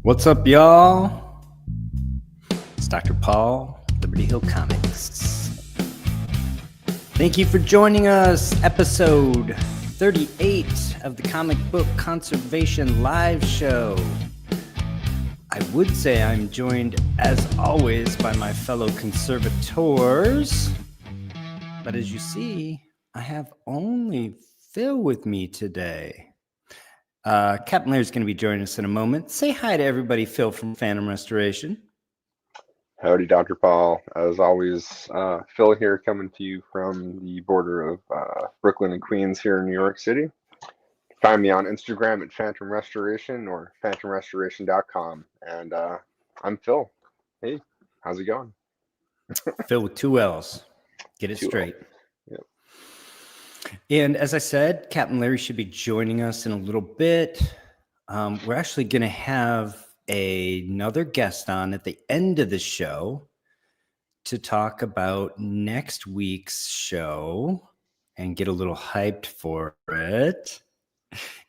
What's up, y'all? It's Dr. Paul, Liberty Hill Comics. Thank you for joining us. Episode 38 of the Comic Book Conservation Live Show. I would say I'm joined, as always, by my fellow conservators. But as you see, I have only Phil with me today. Captain Larry's going to be joining us in a moment. Say hi to everybody, Phil from Phantom Restoration. Howdy, Dr. Paul. As always, Phil here coming to you from the border of Brooklyn and Queens here in New York City. Find me on Instagram at Phantom Restoration or phantomrestoration.com. And I'm Phil. Hey, how's it going? Phil with two L's. Get it straight. Yep. And as I said, Captain Larry should be joining us in a little bit. We're actually going to have another guest on at the end of the show to talk about next week's show and get a little hyped for it.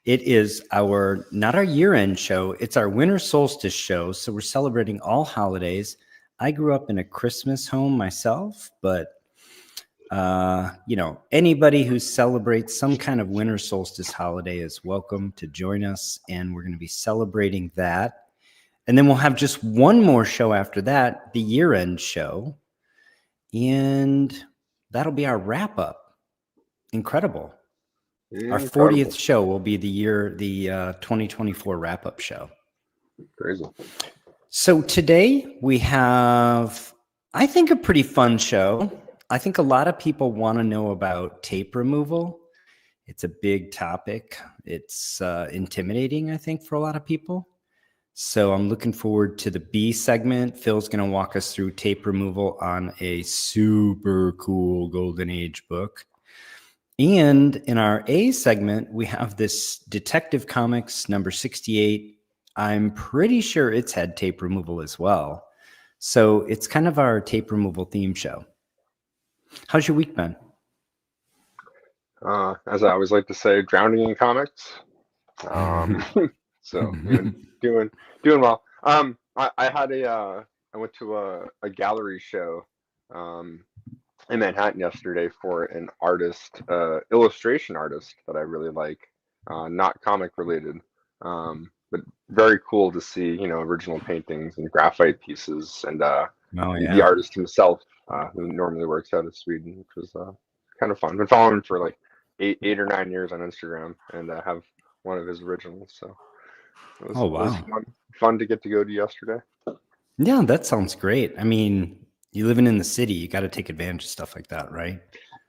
It is not our year-end show, it's our winter solstice show. So we're celebrating all holidays. I grew up in a Christmas home myself, but anybody who celebrates some kind of winter solstice holiday is welcome to join us, and we're going to be celebrating that. And then we'll have just one more show after that, the year-end show, and that'll be our wrap-up. Incredible. Our 40th show will be the 2024 wrap-up show. Crazy. So today we have, I think, a pretty fun show. I think a lot of people want to know about tape removal. It's a big topic. It's intimidating, I think, for a lot of people. So I'm looking forward to the B segment. Phil's going to walk us through tape removal on a super cool Golden Age book. And in our A segment, we have this Detective Comics number 68. I'm pretty sure it's had tape removal as well. So it's kind of our tape removal theme show. How's your week been? As I always like to say, drowning in comics. So doing well. I went to a gallery show in Manhattan yesterday for an artist, illustration artist that I really like, not comic related, but very cool to see, original paintings and graphite pieces and the artist himself, who normally works out of Sweden, which was kind of fun. Been following him for like eight or 9 years on Instagram, and have one of his originals. So it was fun to get to go to yesterday. Yeah, that sounds great. I mean, you living in the city, you got to take advantage of stuff like that, right?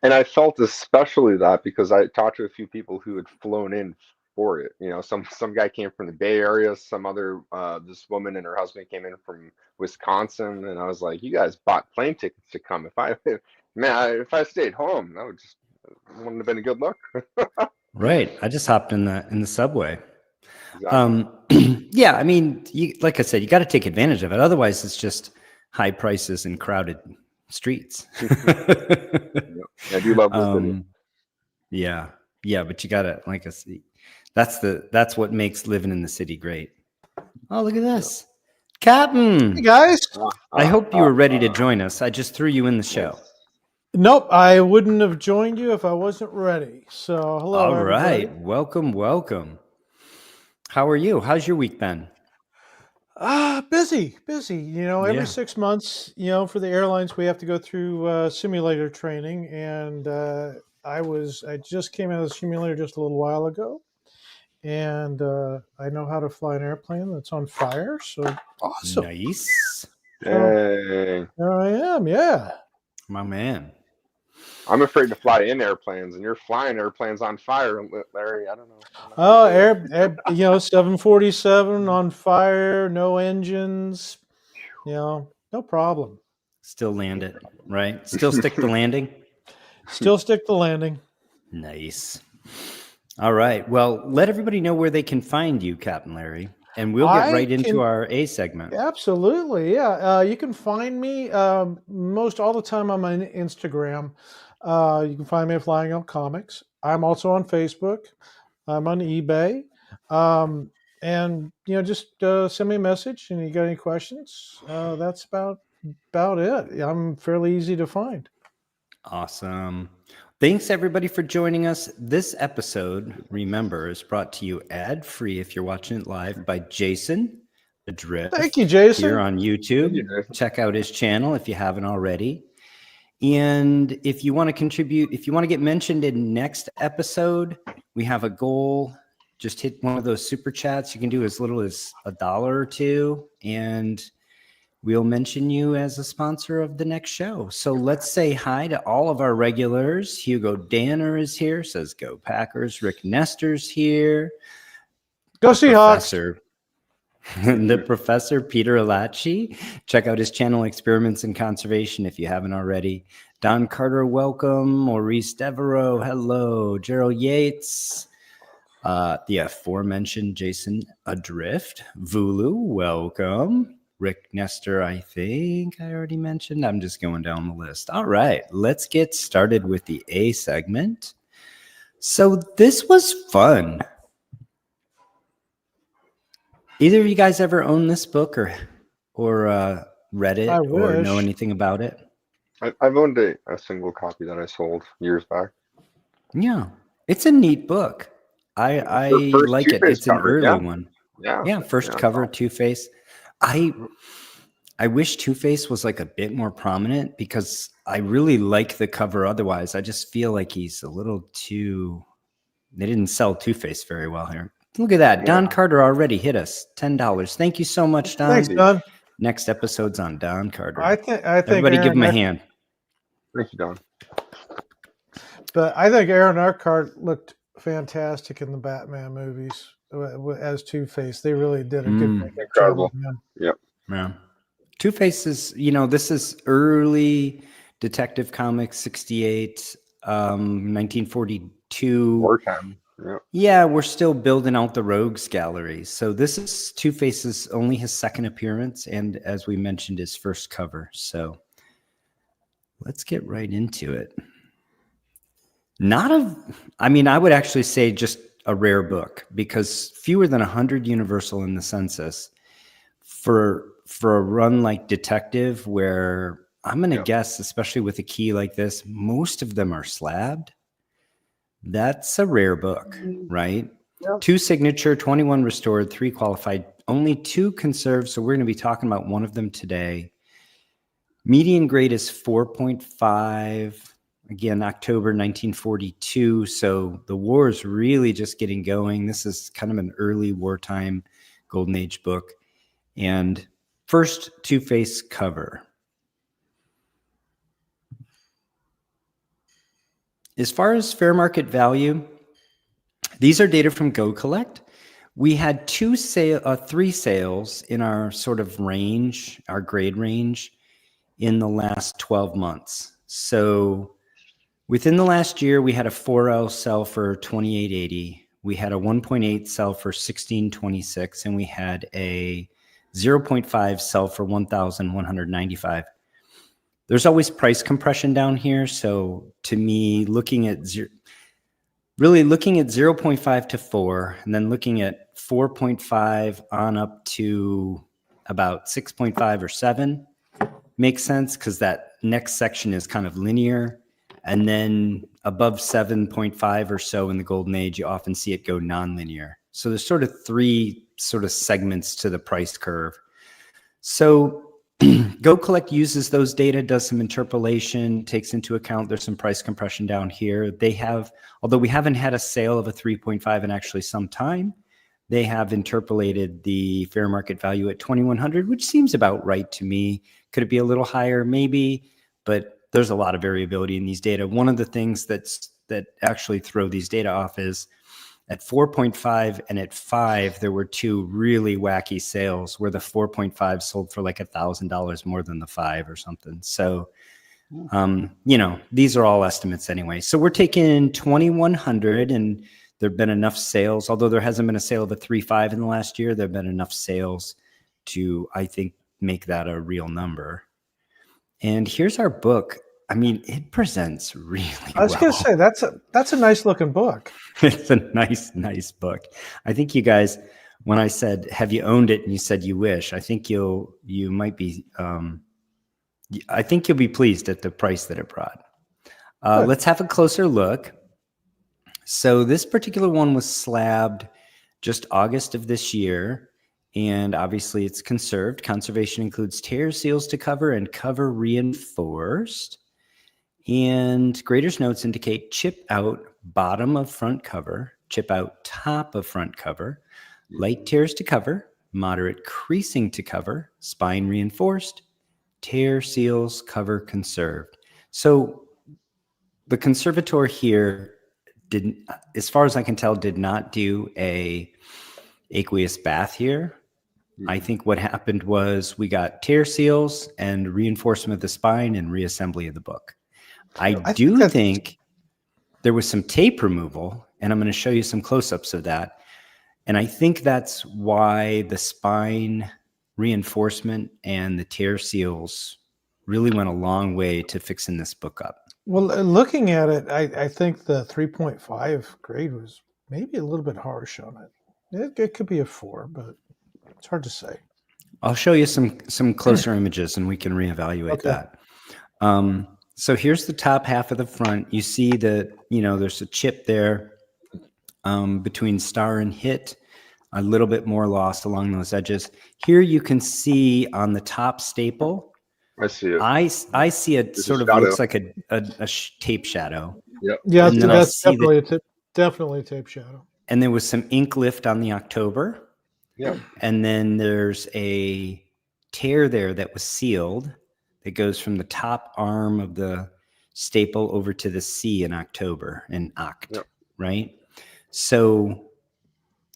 And I felt especially that because I talked to a few people who had flown in for it. Some guy came from the Bay Area, some other this woman and her husband came in from Wisconsin, and I was like, you guys bought plane tickets to come. If I stayed home, that wouldn't have been a good look. Right. I just hopped in the subway. Exactly. Yeah, I mean, like I said, you got to take advantage of it. Otherwise, it's just high prices and crowded streets. I do love this city. Yeah, but you gotta, like I said, that's what makes living in the city great. Oh, look at this, Captain. Hey guys. I hope you were ready to join us. I just threw you in the show. Nope, I wouldn't have joined you if I wasn't ready. So hello. All everybody. right, welcome. How are you? How's your week been? Busy. Every 6 months, for the airlines, we have to go through simulator training, and I just came out of the simulator just a little while ago, and I know how to fly an airplane that's on fire. So awesome. Nice. Hey. There I am. Yeah. My man. I'm afraid to fly in airplanes, and you're flying airplanes on fire, Larry. I don't know. Oh, 747 on fire, no engines. No problem. Still land it, right? Still stick the landing? Still stick the landing. Nice. All right. Well, let everybody know where they can find you, Captain Larry, and we'll get right into our A segment. Absolutely. Yeah. You can find me most all the time on my Instagram. You can find me at Flying Elk Comics. I'm also on Facebook. I'm on eBay. And just send me a message, and you got any questions? That's about it. I'm fairly easy to find. Awesome. Thanks everybody for joining us. This episode, remember, is brought to you ad-free if you're watching it live by Jason Adrift. Thank you, Jason. Here on YouTube. Check out his channel if you haven't already. And if you want to contribute, if you want to get mentioned in next episode, we have a goal. Just hit one of those super chats. You can do as little as $1 or $2, and we'll mention you as a sponsor of the next show. So let's say hi to all of our regulars. Hugo Danner is here, says go Packers. Rick Nestor's here. Go Seahawks. The Professor Peter Alachi. Check out his channel, Experiments in Conservation, if you haven't already. Don Carter, welcome. Maurice Devereaux, hello. Gerald Yates. The aforementioned Jason Adrift. Vulu, welcome. Rick Nestor, I think I already mentioned. I'm just going down the list. All right, let's get started with the A segment. So this was fun. Either of you guys ever own this book or read it or know anything about it? I've owned a single copy that I sold years back. Yeah, it's a neat book. I like it. It's an early one. Yeah, first cover, Two-Face. I wish Two-Face was like a bit more prominent because I really like the cover otherwise. I just feel like he's a little too... They didn't sell Two-Face very well here. Look at that. Yeah. Don Carter already hit us. $10. Thank you so much, Don. Thanks, Don. Next episode's on Don Carter. I think everybody Aaron, give him a hand. Thank you, Don. But I think Aaron Eckhart looked fantastic in the Batman movies as Two-Face. They really did a good incredible. Yep. Yeah. Two-Face is, this is early Detective Comics, 68, 1942. Wartime. Yeah, we're still building out the Rogues Gallery. So this is Two-Face's only his second appearance, and as we mentioned, his first cover. So let's get right into it. I would actually say just a rare book because fewer than 100 Universal in the census for a run like Detective, where I'm going to guess, especially with a key like this, most of them are slabbed. That's a rare book, right? Yeah. 2 signature, 21 restored, 3 qualified, only 2 conserved. So we're going to be talking about one of them today. Median grade is 4.5. Again, October 1942. So the war is really just getting going. This is kind of an early wartime Golden Age book. And first Two-Face cover. As far as fair market value, these are data from Go Collect. We had 3 sales in our sort of range, our grade range, in the last 12 months. So within the last year, we had a 4L sell for $28.80. We had a 1.8 sell for $16.26, and we had a 0.5 sell for $1,195. There's always price compression down here. So to me, looking at 0.5 to 4, and then looking at 4.5 on up to about 6.5 or 7 makes sense because that next section is kind of linear. And then above 7.5 or so in the Golden Age, you often see it go nonlinear. So there's sort of 3 sort of segments to the price curve. So Go Collect uses those data, does some interpolation, takes into account there's some price compression down here. They have, although we haven't had a sale of a 3.5 in actually some time, they have interpolated the fair market value at 2,100, which seems about right to me. Could it be a little higher? Maybe, but there's a lot of variability in these data. One of the things that actually throw these data off is at 4.5 and at 5, there were 2 really wacky sales where the 4.5 sold for like $1,000 more than the 5 or something. So, these are all estimates anyway. So we're taking 2,100, and there've been enough sales, although there hasn't been a sale of a 3.5 in the last year, there've been enough sales to, I think, make that a real number. And here's our book. I mean, it presents really well. I was going to say, that's a nice looking book. It's a nice book. I think you guys when I said, have you owned it? And you said you wish. I think you might be, I think you'll be pleased at the price that it brought. Let's have a closer look. So this particular one was slabbed just August of this year. And obviously it's conserved. Conservation includes tear seals to cover and cover reinforced. And grader's notes indicate chip out bottom of front cover, chip out top of front cover, light tears to cover, moderate creasing to cover, spine reinforced, tear seals, cover conserved. So the conservator here didn't, as far as I can tell, did not do a aqueous bath here. I think what happened was we got tear seals and reinforcement of the spine and reassembly of the book. I do think there was some tape removal, and I'm going to show you some close-ups of that. And I think that's why the spine reinforcement and the tear seals really went a long way to fixing this book up. Well, looking at it, I think the 3.5 grade was maybe a little bit harsh on it. It could be a 4, but it's hard to say. I'll show you some closer images, and we can reevaluate that. So here's the top half of the front. You see that, there's a chip there between star and hit, a little bit more lost along those edges. Here you can see on the top staple, I see it. I see it There's sort a of shadow. looks like a tape shadow. Yep. Yeah, And then I that's see that- definitely a tape shadow. And there was some ink lift on the October. Yeah. And then there's a tear there that was sealed that goes from the top arm of the staple over to the C in October, in Oct, right? So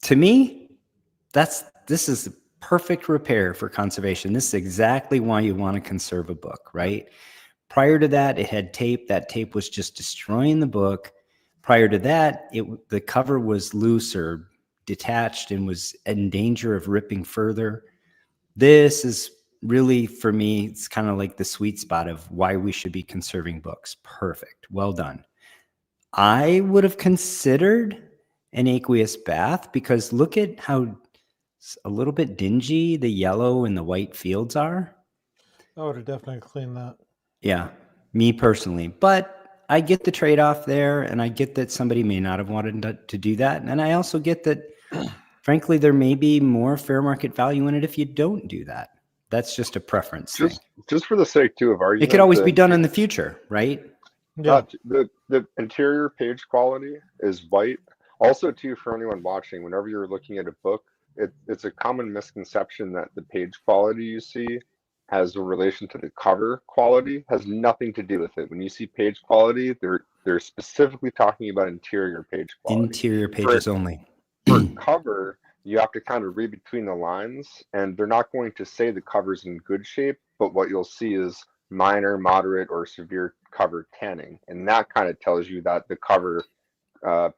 to me, this is perfect repair for conservation. This is exactly why you want to conserve a book, right? Prior to that, it had tape. That tape was just destroying the book. Prior to that, the cover was loose or detached and was in danger of ripping further. This is really, for me, it's kind of like the sweet spot of why we should be conserving books. Perfect. Well done. I would have considered an aqueous bath because look at how a little bit dingy the yellow and the white fields are. I would have definitely cleaned that. Yeah, me personally. But I get the trade-off there, and I get that somebody may not have wanted to do that. And I also get that, frankly, there may be more fair market value in it if you don't do that. That's just a preference thing. Just for the sake, too, of argument. It could always be done in the future, right? Yeah. The interior page quality is white. Also, too, for anyone watching, whenever you're looking at a book, it's a common misconception that the page quality you see has a relation to the cover quality. Has nothing to do with it. When you see page quality, they're specifically talking about interior page quality. Interior pages only. For cover, you have to kind of read between the lines, and they're not going to say the cover's in good shape, but what you'll see is minor, moderate, or severe cover tanning, and that kind of tells you that the cover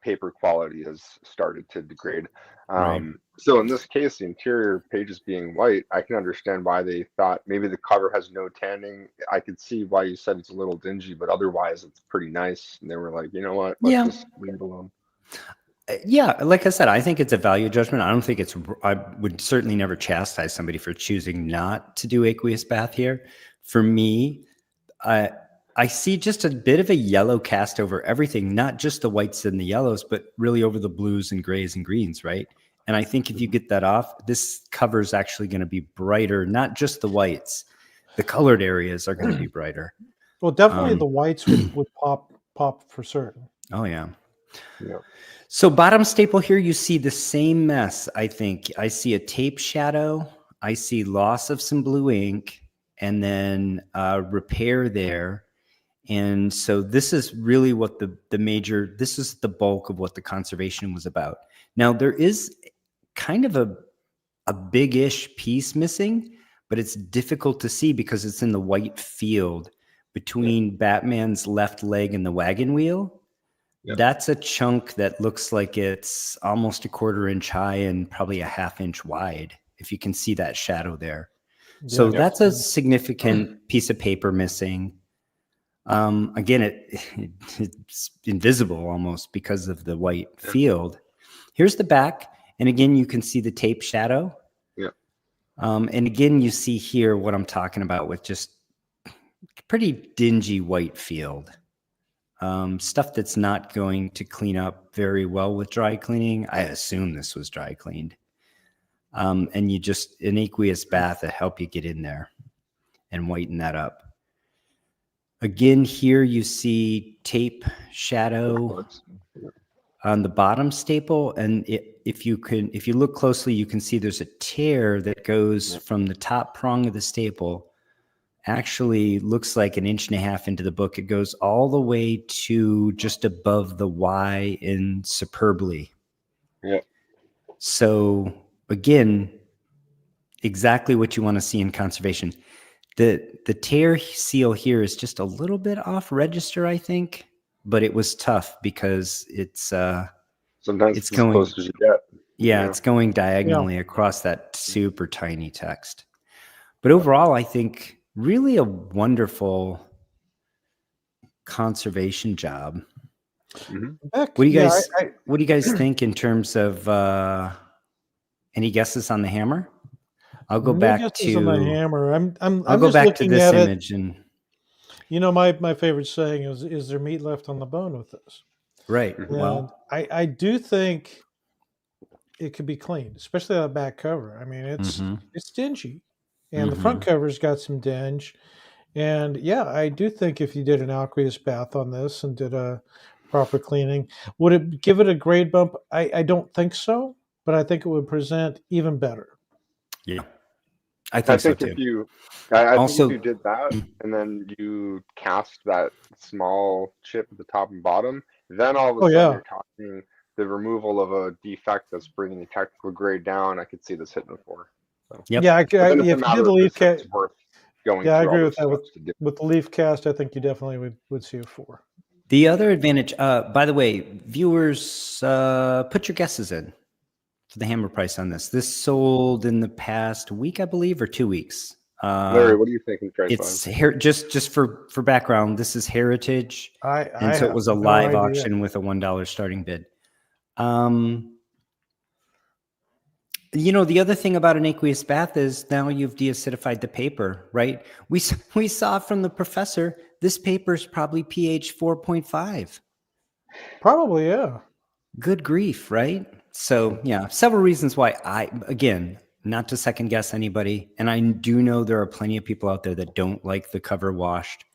paper quality has started to degrade. Right. So in this case, the interior pages being white, I can understand why they thought maybe the cover has no tanning. I could see why you said it's a little dingy, but otherwise it's pretty nice. And they were like, you know what, let's just leave it alone. Yeah, like I said, I think it's a value judgment. I don't think I would certainly never chastise somebody for choosing not to do aqueous bath here. For me, I see just a bit of a yellow cast over everything, not just the whites and the yellows, but really over the blues and grays and greens, right? And I think if you get that off, this cover is actually going to be brighter, not just the whites. The colored areas are going to be brighter. Well, definitely the whites would pop for certain. Oh, yeah. Yeah. So bottom staple here, you see the same mess, I think. I see a tape shadow. I see loss of some blue ink and then repair there. And so this is really what this is the bulk of what the conservation was about. Now, there is kind of a big-ish piece missing, but it's difficult to see because it's in the white field between Batman's left leg and the wagon wheel. Yep. That's a chunk that looks like it's almost a 1/4 inch high and probably a 1/2 inch wide, if you can see that shadow there. Yeah, so that's a significant piece of paper missing. Again, it's invisible almost because of the white field. Here's the back. And again, you can see the tape shadow. Yeah. And again, you see here what I'm talking about with just pretty dingy white field. Stuff that's not going to clean up very well with dry cleaning. I assume this was dry cleaned. And an aqueous bath to help you get in there and whiten that up. Again, here you see tape shadow on the bottom staple. And if you look closely, you can see there's a tear that goes from the top prong of the staple. Actually looks like 1.5 inches into the book. It goes all the way to just above the Y in superbly. Yeah. So again, exactly what you want to see in conservation. The tear seal here is just a little bit off register, I think, but it was tough because sometimes it's as going close as you get. Yeah, it's going diagonally across that super tiny text. But overall, I think really a wonderful conservation job. Mm-hmm. Heck, What do you guys think in terms of any guesses on the hammer? I'll go back to on the hammer. I'm I'll go just back to looking this at image it. and My favorite saying is there meat left on the bone with this? right. Mm-hmm. And Well, I do think it could be cleaned, especially that back cover. I mean, it's dingy, and the front cover's got some dinge. And yeah, I do think if you did an aqueous bath on this and did a proper cleaning, would it give it a grade bump? I don't think so, but I think it would present even better. yeah, I think so too. If you did that and then you cast that small chip at the top and bottom, then all of a sudden you're talking the removal of a defect that's bringing the technical grade down. I could see this hitting a 4. So. Yep. Yeah, if you did the leaf cast, worth going. Yeah, I agree with that. With the leaf cast, I think you definitely would see a 4. The other advantage, by the way, viewers, put your guesses in for the hammer price on this. This sold in the past week, I believe, or 2 weeks. Larry, what are you thinking price It's just for background. This is Heritage, and so it was a live auction with a $1 starting bid. The other thing about an aqueous bath is now you've deacidified the paper, right? We saw from the professor, this paper is probably pH 4.5. Probably, yeah. Good grief, right? So yeah, several reasons why again, not to second guess anybody. And I do know there are plenty of people out there that don't like the cover washed.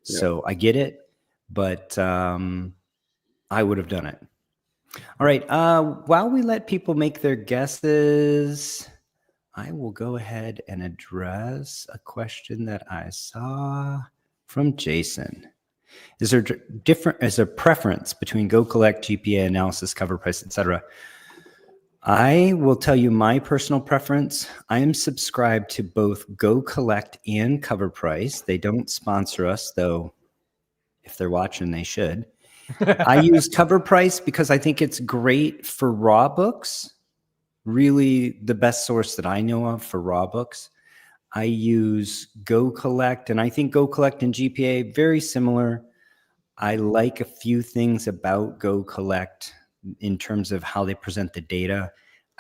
So I get it, but I would have done it. All right. While we let people make their guesses, I will go ahead and address a question that I saw from Jason. Is there preference between Go Collect, GPA analysis, cover price, etc.? I will tell you my personal preference. I am subscribed to both Go Collect and Cover Price. They don't sponsor us, though. If they're watching, they should. I use Cover Price because I think it's great for raw books. Really the best source that I know of for raw books. I use Go Collect, and I think Go Collect and GPA, very similar. I like a few things about Go Collect in terms of how they present the data.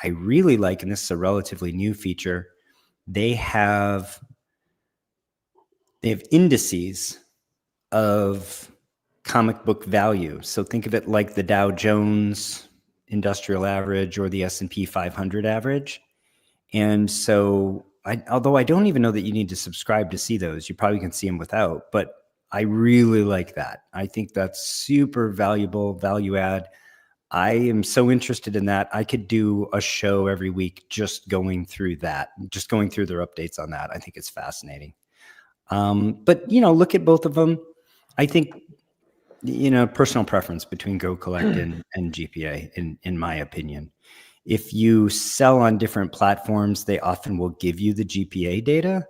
I really like, and this is a relatively new feature, they have indices of comic book value. So think of it like the Dow Jones Industrial Average or the S&P 500 average. And so although I don't even know that you need to subscribe to see those, you probably can see them without, but I really like that. I think that's super valuable, value add. I am so interested in that. I could do a show every week just going through that, just going through their updates on that. I think it's fascinating. But, look at both of them. I think, personal preference between Go Collect and GPA, in my opinion. If you sell on different platforms, they often will give you the GPA data.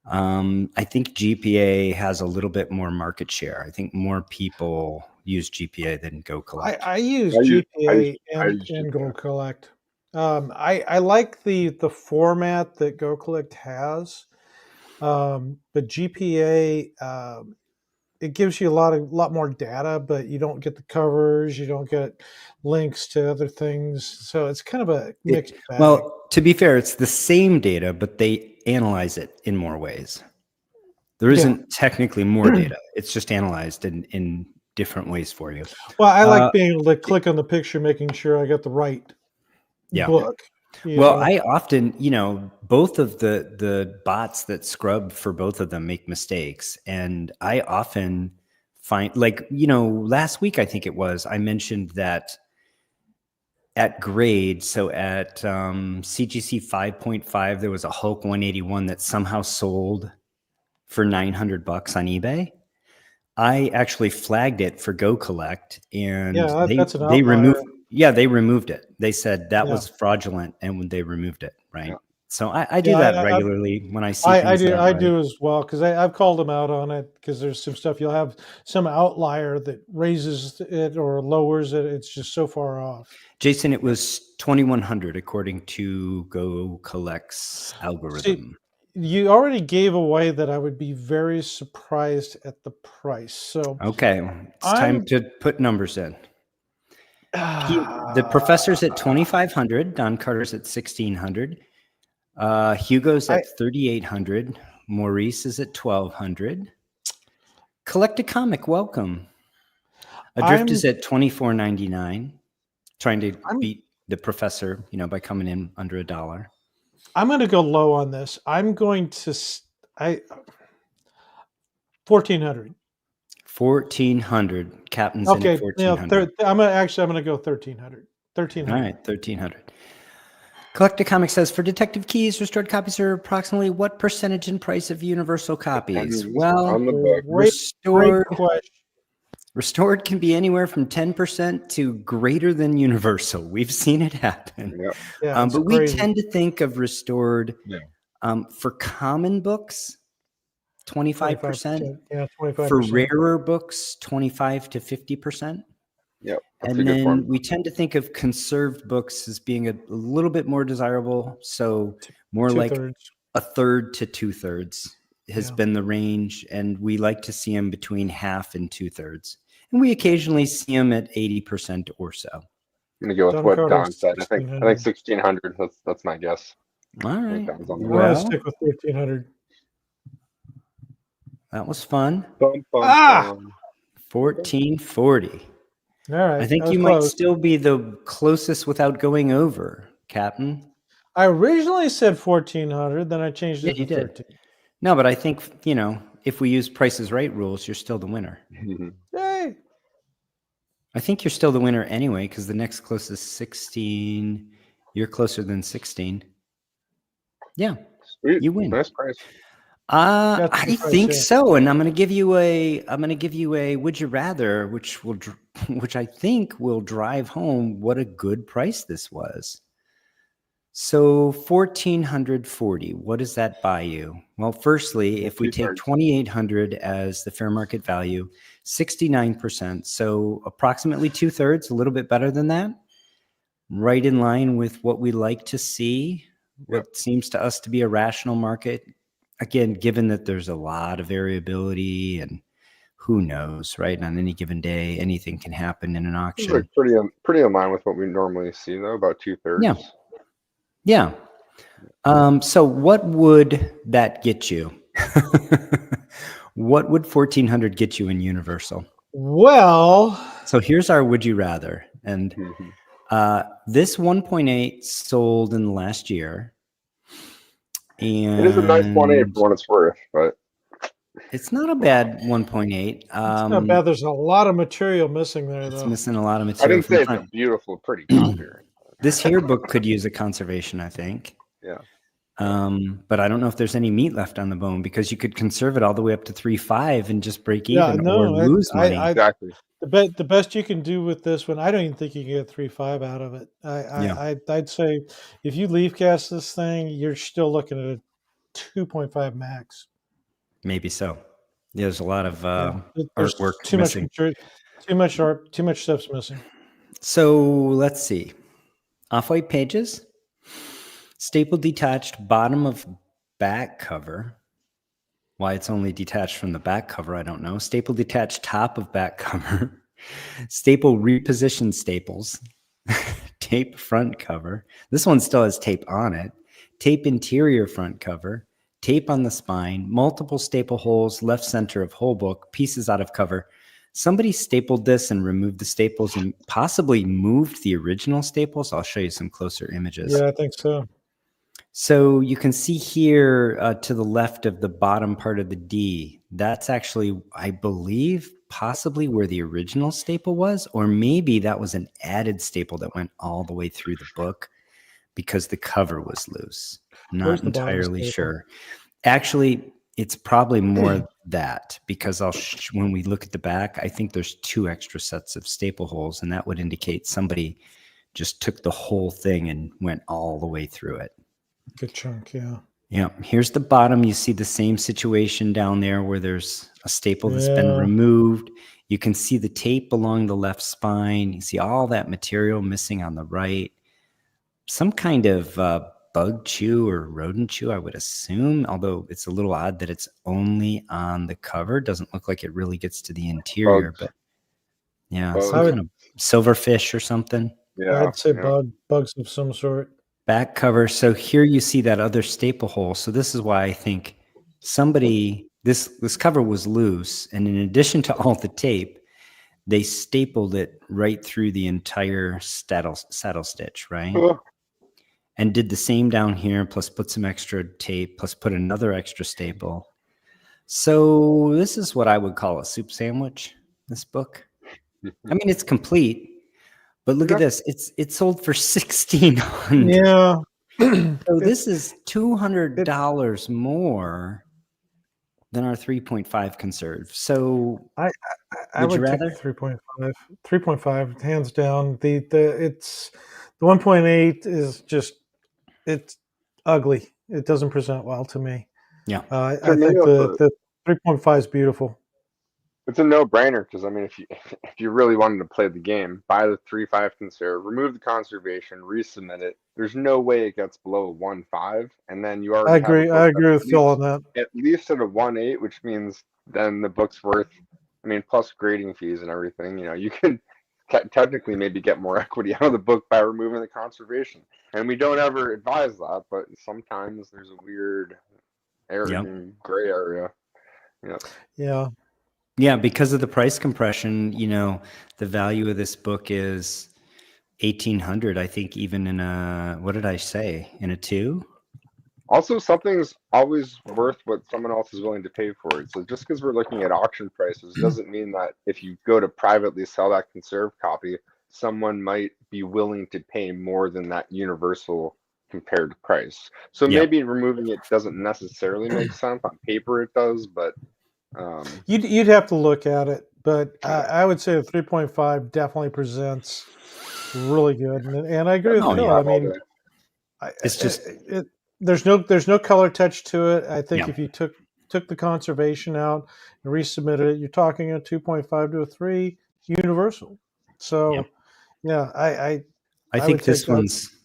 I think GPA has a little bit more market share. I think more people use GPA than Go Collect. I use GPA and Go Collect. I like the format that Go Collect has, but GPA it gives you a lot more data, but you don't get the covers, you don't get links to other things. So it's kind of a mixed bag. Well, to be fair, it's the same data, but they analyze it in more ways. There isn't technically more data. It's just analyzed in different ways for you. Well, I like being able to click on the picture, making sure I got the right book. Well, I often, both of the bots that scrub for both of them make mistakes. And I often find, last week, I think it was, I mentioned that at grade, so at CGC 5.5, there was a Hulk 181 that somehow sold for $900 on eBay. I actually flagged it for Go Collect, and they removed it. They said that was fraudulent, and they removed it. Right. Yeah. So I do that regularly when I see. I do as well, because I've called them out on it, because there's some stuff you'll have some outlier that raises it or lowers it. It's just so far off. Jason, it was 2,100 according to Go Collect's algorithm. See, you already gave away that I would be very surprised at the price. So okay, it's time to put numbers in. The professor's at 2,500. Don Carter's at 1,600. Hugo's at 3,800. Maurice is at 1,200. Collect a Comic, welcome. Adrift is at 2,499. Trying to beat the professor, by coming in under $1. I'm going to go low on this. I'm going to 1,400. 1,400. Captain's in at 1,400. I'm going to go 1,300. 1,300. All right, 1,300. Collect a Comic says, for Detective Keys, restored copies are approximately what percentage in price of universal copies? Well, restored can be anywhere from 10% to greater than universal. We've seen it happen. Yeah. But we tend to think of restored for common books, 25%. Yeah, 25%. For rarer books, 25 to 50%. Yep. And then we tend to think of conserved books as being a little bit more desirable. So more like a third to 2/3 has been the range. And we like to see them between half and 2/3. And we occasionally see them at 80% or so. I'm going to go with what Don said. I think 1,600. That's my guess. All right. I'm going to stick with 1,300. That was fun. All 1,440. right. I think you might still be the closest without going over, Captain. I originally said 1,400, then I changed it to 13. No, but I think, if we use Price is Right rules, you're still the winner. Hey. I think you're still the winner anyway, because the next closest 16. You're closer than 16. Yeah. Sweet. You win. Nice price. I think so, and I'm going to give you a would you rather, which I think will drive home what a good price this was. So 1,440. What does that buy you? Well, firstly, if we take 2,800 as the fair market value, 69%. So approximately 2/3, a little bit better than that. Right in line with what we like to see. What seems to us to be a rational market. Again, given that there's a lot of variability and who knows, right? On any given day, anything can happen in an auction. Like pretty in line with what we normally see, though, about 2/3. Yeah. So what would that get you? What would 1,400 get you in Universal? Well, So here's our would you rather. And this 1.8 sold in the last year. And it is a nice 1.8 for what it's worth, but it's not a bad 1.8. it's not bad. There's a lot of material missing there, though. It's missing a lot of I material. didn't say it's a beautiful, pretty copy. This here book could use a conservation, I think. Yeah. But I don't know if there's any meat left on the bone, because you could conserve it all the way up to 3.5 and just break even or lose money. Exactly. The best you can do with this one, I don't even think you can get 3.5 out of it. I'd say if you leaf cast this thing, you're still looking at a 2.5 max. Maybe so. There's a lot of artwork too missing. Too much art. Too much stuff's missing. So let's see. Off-white pages, staple detached bottom of back cover. Why it's only detached from the back cover, I don't know. Staple detached top of back cover. Staple repositioned staples. Tape front cover. This one still has tape on it. Tape interior front cover. Tape on the spine. Multiple staple holes left center of whole book. Pieces out of cover. Somebody stapled this and removed the staples and possibly moved the original staples. I'll show you some closer images. Yeah, I think so. So you can see here to the left of the bottom part of the D, that's actually, I believe, possibly where the original staple was, or maybe that was an added staple that went all the way through the book because the cover was loose. Not entirely sure. Actually, it's probably more that, because when we look at the back, I think there's 2 extra sets of staple holes, and that would indicate somebody just took the whole thing and went all the way through it. Good chunk, yeah. Yeah, here's the bottom. You see the same situation down there where there's a staple that's been removed. You can see the tape along the left spine. You see all that material missing on the right. Some kind of bug chew or rodent chew, I would assume, although it's a little odd that it's only on the cover. Doesn't look like it really gets to the interior, but yeah, some kind of silverfish or something. Yeah, I'd say bugs of some sort. Back cover. So here you see that other staple hole. So this is why I think somebody, this cover was loose. And in addition to all the tape, they stapled it right through the entire saddle stitch, right? And did the same down here, plus put some extra tape, plus put another extra staple. So this is what I would call a soup sandwich, this book. I mean, it's complete. But look at this. It's sold for $1,600. Yeah. So this is $200 more than our 3.5 conserve. So I would take 3.5. 3.5 hands down. The 1.8 is just, it's ugly. It doesn't present well to me. Yeah. I think the 3.5 is beautiful. It's a no-brainer because, I mean, if you really wanted to play the game, buy the 3.5 conserve, remove the conservation, resubmit it. There's no way it gets below 1.5, and then you already. I agree with Phil on that. At least at a 1.8, which means then the book's worth. I mean, plus grading fees and everything. You know, you can technically maybe get more equity out of the book by removing the conservation, and we don't ever advise that, but sometimes there's a weird area, gray area. Yeah. Yeah, because of the price compression, you know, the value of this book is $1,800. I think even in a, what did I say? In a 2? Also, something's always worth what someone else is willing to pay for it. So just because we're looking at auction prices doesn't mean that if you go to privately sell that conserved copy, someone might be willing to pay more than that universal compared price. So maybe removing it doesn't necessarily make sense. On paper it does, but you'd have to look at it, but I would say the 3.5 definitely presents really good, and I agree with Phil. I mean, it's just there's no color touch to it. I think if you took the conservation out and resubmitted it, you're talking a 2.5 to a 3 universal. So I think this one's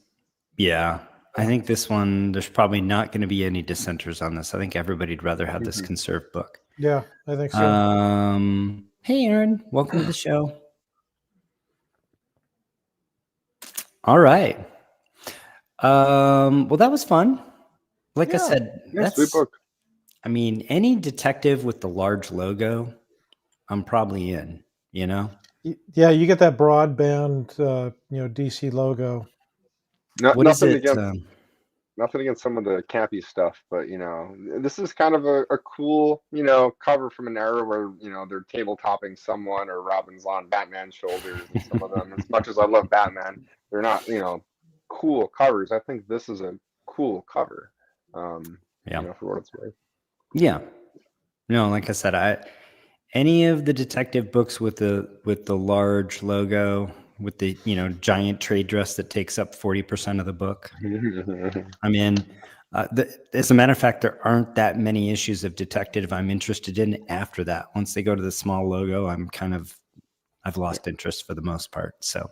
I think this one, there's probably not going to be any dissenters on this. I think everybody'd rather have this conserved book. Yeah, I think so. Hey, Aaron, welcome to the show. All right. Well, that was fun. Like I said, that's, book. I mean, any detective with the large logo, I'm probably in, you know? Yeah, you get that broadband, DC logo. Nothing against some of the campy stuff, but this is kind of a cool, cover from an era where they're table topping someone or Robin's on Batman's shoulders. And some of them, as much as I love Batman, they're not cool covers. I think this is a cool cover. For what it's worth. Yeah. No, like I said, any of the detective books with the large logo, with the giant trade dress that takes up 40% of the book. I mean, as a matter of fact, there aren't that many issues of detective I'm interested in after that. Once they go to the small logo, I've lost interest for the most part. So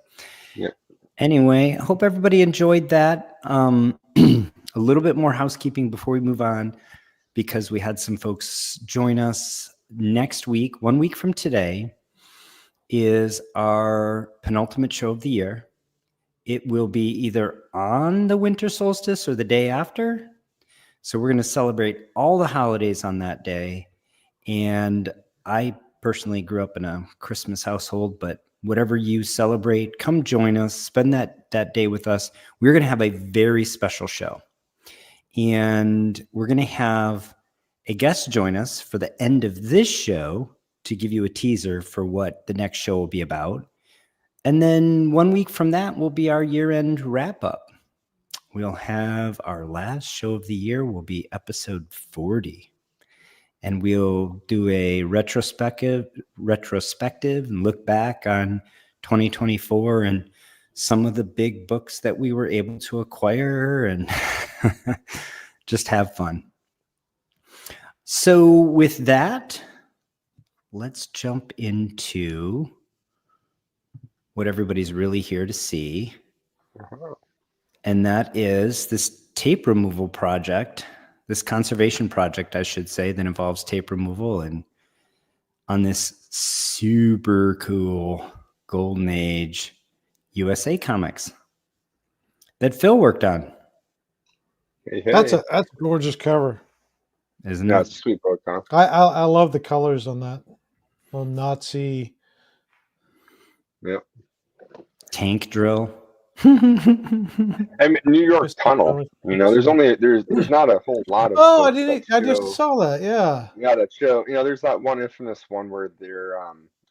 anyway, I hope everybody enjoyed that. A little bit more housekeeping before we move on. because we had some folks join us next week. 1 week from today is our penultimate show of the year. It will be either on the winter solstice or the day after. So we're going to celebrate all the holidays on that day. And I personally grew up in a Christmas household, but whatever you celebrate, come join us, spend that day with us. We're going to have a very special show. And we're going to have a guest join us for the end of this show to give you a teaser for what the next show will be about. And then 1 week from that will be our year-end wrap-up. We'll have our last show of the year will be episode 40. And we'll do a retrospective and look back on 2024 and some of the big books that we were able to acquire and just have fun. So with that, let's jump into what everybody's really here to see. And that is this tape removal project, this conservation project, I should say, that involves tape removal and on this super cool Golden Age USA comics that Phil worked on. Hey. That's a gorgeous cover, Isn't Yeah, it? it's a sweet book, huh? I love the colors on that little Nazi. Yep. Tank drill. I mean, New York Tunnel. You know, there's not a whole lot of. Oh, I books didn't. that I just show- saw that. Yeah. Yeah, that show. You know, there's that one infamous one where they're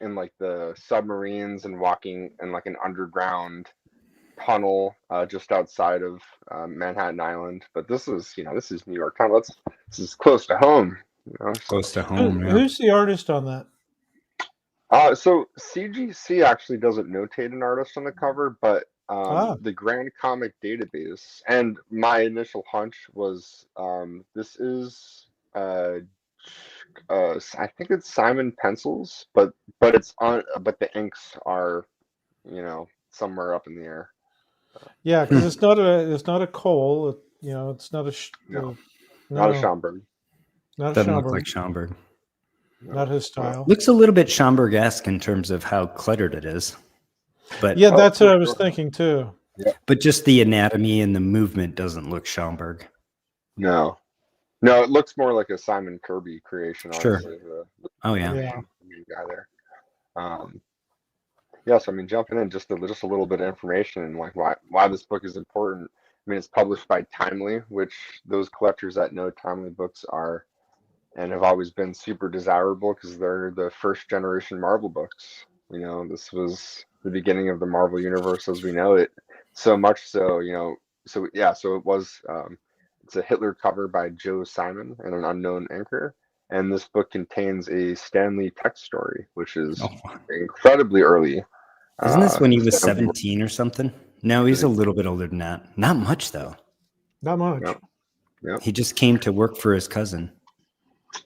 in like the submarines and walking in like an underground tunnel just outside of Manhattan Island. But this is New York Tunnel. This is close to home. You know, so. Close to home. Yeah. Who's the artist on that? So CGC actually doesn't notate an artist on the cover, but the Grand Comic Database, and my initial hunch was this is I think it's Simon Pencils, but it's on, but the inks are, somewhere up in the air. Yeah, because it's not a Cole. It's not a Not a Schomburg. Not a Doesn't look Schomburg. like Schomburg. Not his style. Looks a little bit Schomburg-esque in terms of how cluttered it is. But Yeah, that's what I was thinking too. But just the anatomy and the movement doesn't look Schomburg. No, it looks more like a Simon Kirby creation. Sure. Honestly, Oh yeah. Yeah. the main guy there. Yes, I mean, jumping in just a little bit of information and like why this book is important. I mean, it's published by Timely, which those collectors that know Timely books are and have always been super desirable because they're the first generation Marvel books. You know, this was the beginning of the Marvel universe as we know it. So much so, so it was. It's a Hitler cover by Joe Simon and an unknown inker. And this book contains a Stan Lee text story, which is incredibly early. Isn't this when he was 17 or something? No, he's a little bit older than that. Not much, though. Not much. Yep. He just came to work for his cousin.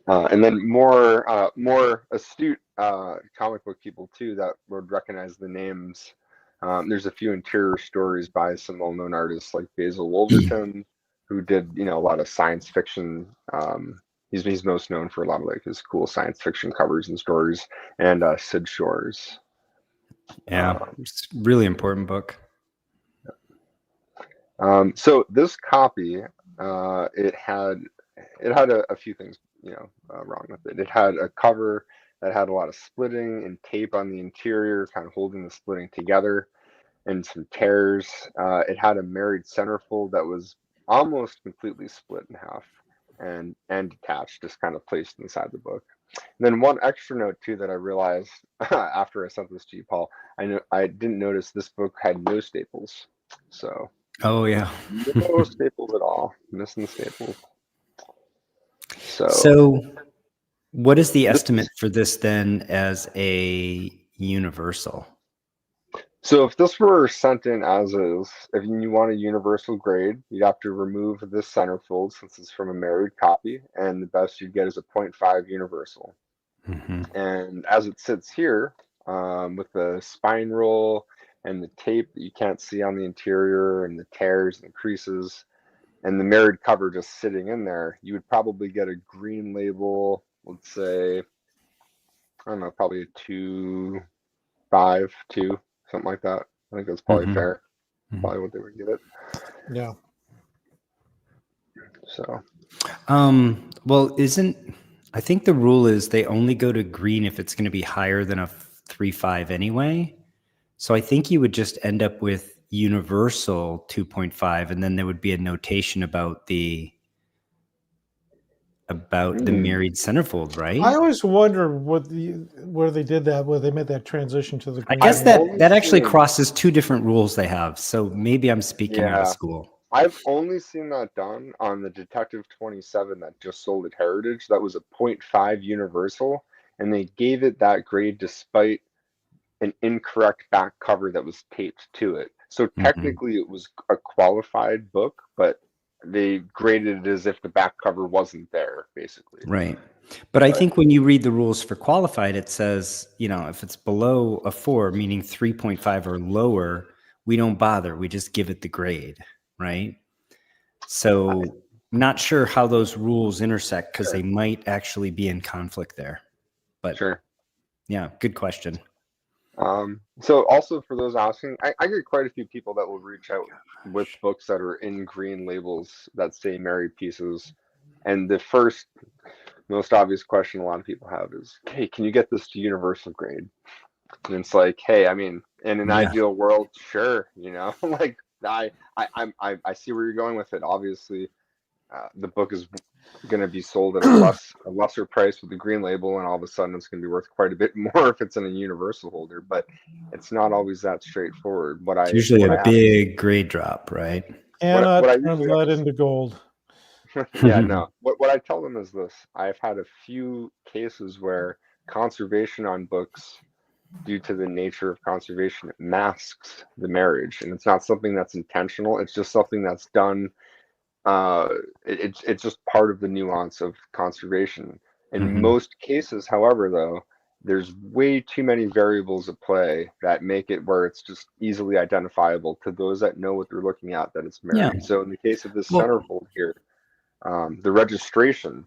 And then more astute comic book people, too, that would recognize the names. There's a few interior stories by some well-known artists like Basil Wolverton, who did, a lot of science fiction. He's most known for a lot of like his cool science fiction covers and stories, and Sid Shores. Yeah, it's a really important book. So this copy, it had a few things, wrong with it. It had a cover that had a lot of splitting and tape on the interior, kind of holding the splitting together, and some tears. It had a married centerfold that was almost completely split in half and detached, just kind of placed inside the book. And then one extra note too that I realized after I sent this to you, Paul, I didn't notice this book had no staples. So Oh yeah. no staples at all. Missing staples. So what is the estimate for this then as a universal? So if this were sent in as is, if you want a universal grade, you'd have to remove this centerfold since it's from a married copy, and the best you'd get is a 0.5 universal. Mm-hmm. And as it sits here, with the spine roll and the tape that you can't see on the interior and the tears and the creases, and the married cover just sitting in there, you would probably get a green label, let's say, I don't know, probably a 2.5, 2, something like that. I think that's probably Mhm. fair. Mhm. Probably what they would give it. Yeah. So, Well, I think the rule is they only go to green if it's going to be higher than a 3.5 anyway. So I think you would just end up with universal 2.5, and then there would be a notation about the married centerfold, right? I always wonder where they did that, where they made that transition to the I green. guess label. that actually crosses two different rules they have. So maybe I'm speaking out of yeah, school. I've only seen that done on the Detective 27 that just sold at Heritage. That was a 0.5 universal, and they gave it that grade despite an incorrect back cover that was taped to it. So technically it was a qualified book, but they graded it as if the back cover wasn't there, basically. Right. But I think when you read the rules for qualified, it says, if it's below a 4, meaning 3.5 or lower, we don't bother. We just give it the grade, right? So not sure how those rules intersect because they might actually be in conflict there. But Sure. Yeah, good question. So also for those asking, I get quite a few people that will reach out with books that are in green labels that say married pieces. And the first most obvious question a lot of people have is, hey, can you get this to universal grade? And it's like, hey, I mean, in an ideal world, sure, like I see where you're going with it. Obviously, the book is going to be sold at a lesser price with the green label, and all of a sudden it's going to be worth quite a bit more if it's in a universal holder. But it's not always that straightforward. It's usually a big grade drop, right? Cannot turn lead into gold. Yeah, no. What I tell them is this: I've had a few cases where conservation on books, due to the nature of conservation, it masks the marriage, and it's not something that's intentional. It's just something that's done. It's just part of the nuance of conservation. In most cases, however, though, there's way too many variables at play that make it where it's just easily identifiable to those that know what they're looking at that it's married. So in the case of this centerfold here, the registration,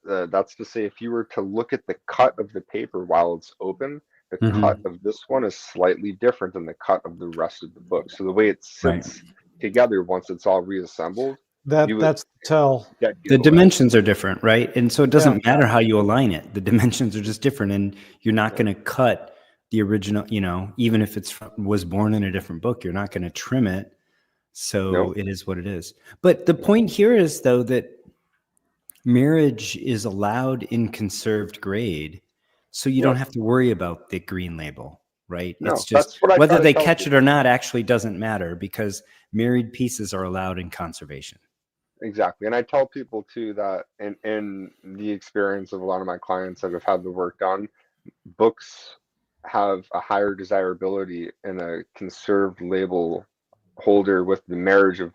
that's to say, if you were to look at the cut of the paper while it's open, the cut of this one is slightly different than the cut of the rest of the book. So the way it sits together once it's all reassembled, that's the tell. The dimensions are different, right? And so it doesn't matter how you align it. The dimensions are just different, and you're not going to cut the original, even if was born in a different book, you're not going to trim it. So it is what it is. But the point here is, though, that marriage is allowed in conserved grade, so you don't have to worry about the green label, right? No, it's just that's what whether they catch it or not actually doesn't matter because married pieces are allowed in conservation. Exactly. And I tell people too that in the experience of a lot of my clients that have had the work done, books have a higher desirability in a conserved label holder with the marriage of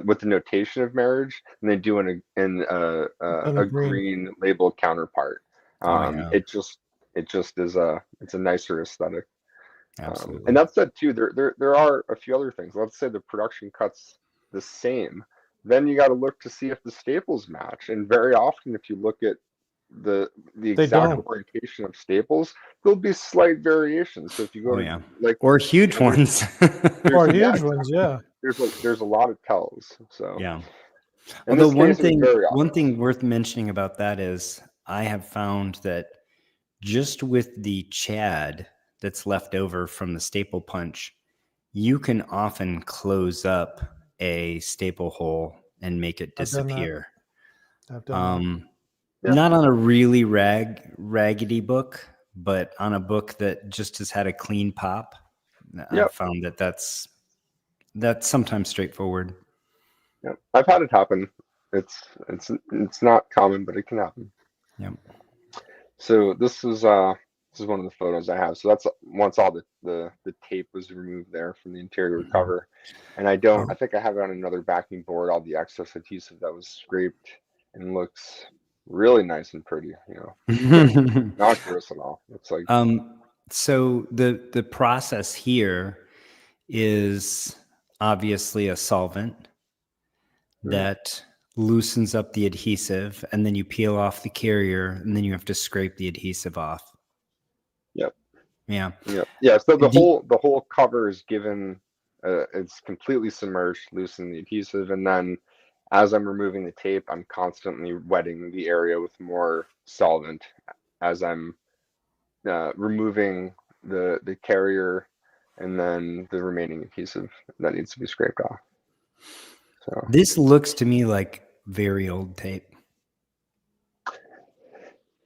with the notation of marriage than they do in a green label counterpart. It just is it's a nicer aesthetic. Absolutely. And that said too, there are a few other things. Let's say the production cut's the same, then you got to look to see if the staples match. And very often, if you look at the exact orientation of staples, there'll be slight variations. So if you go or huge ones, or huge ones, there's a lot of tells. So Although one thing worth mentioning about that is I have found that just with the Chad that's left over from the staple punch, you can often close up a staple hole and make it disappear. I've done that. Not on a really raggedy book, but on a book that just has had a clean pop. I've found that's sometimes straightforward. Yeah, I've had it happen. It's not common, but it can happen. Yep. So this is one of the photos I have. So that's once all the tape was removed there from the interior cover. And I think I have it on another backing board, all the excess adhesive that was scraped, and looks really nice and pretty, not gross at all. It's like so the process here is obviously a solvent. that loosens up the adhesive, and then you peel off the carrier, and then you have to scrape the adhesive off. Yep. Yeah. Yeah. So the whole cover is given. It's completely submerged, loosen the adhesive, and then as I'm removing the tape, I'm constantly wetting the area with more solvent as I'm removing the carrier and then the remaining adhesive that needs to be scraped off. So This looks to me like very old tape.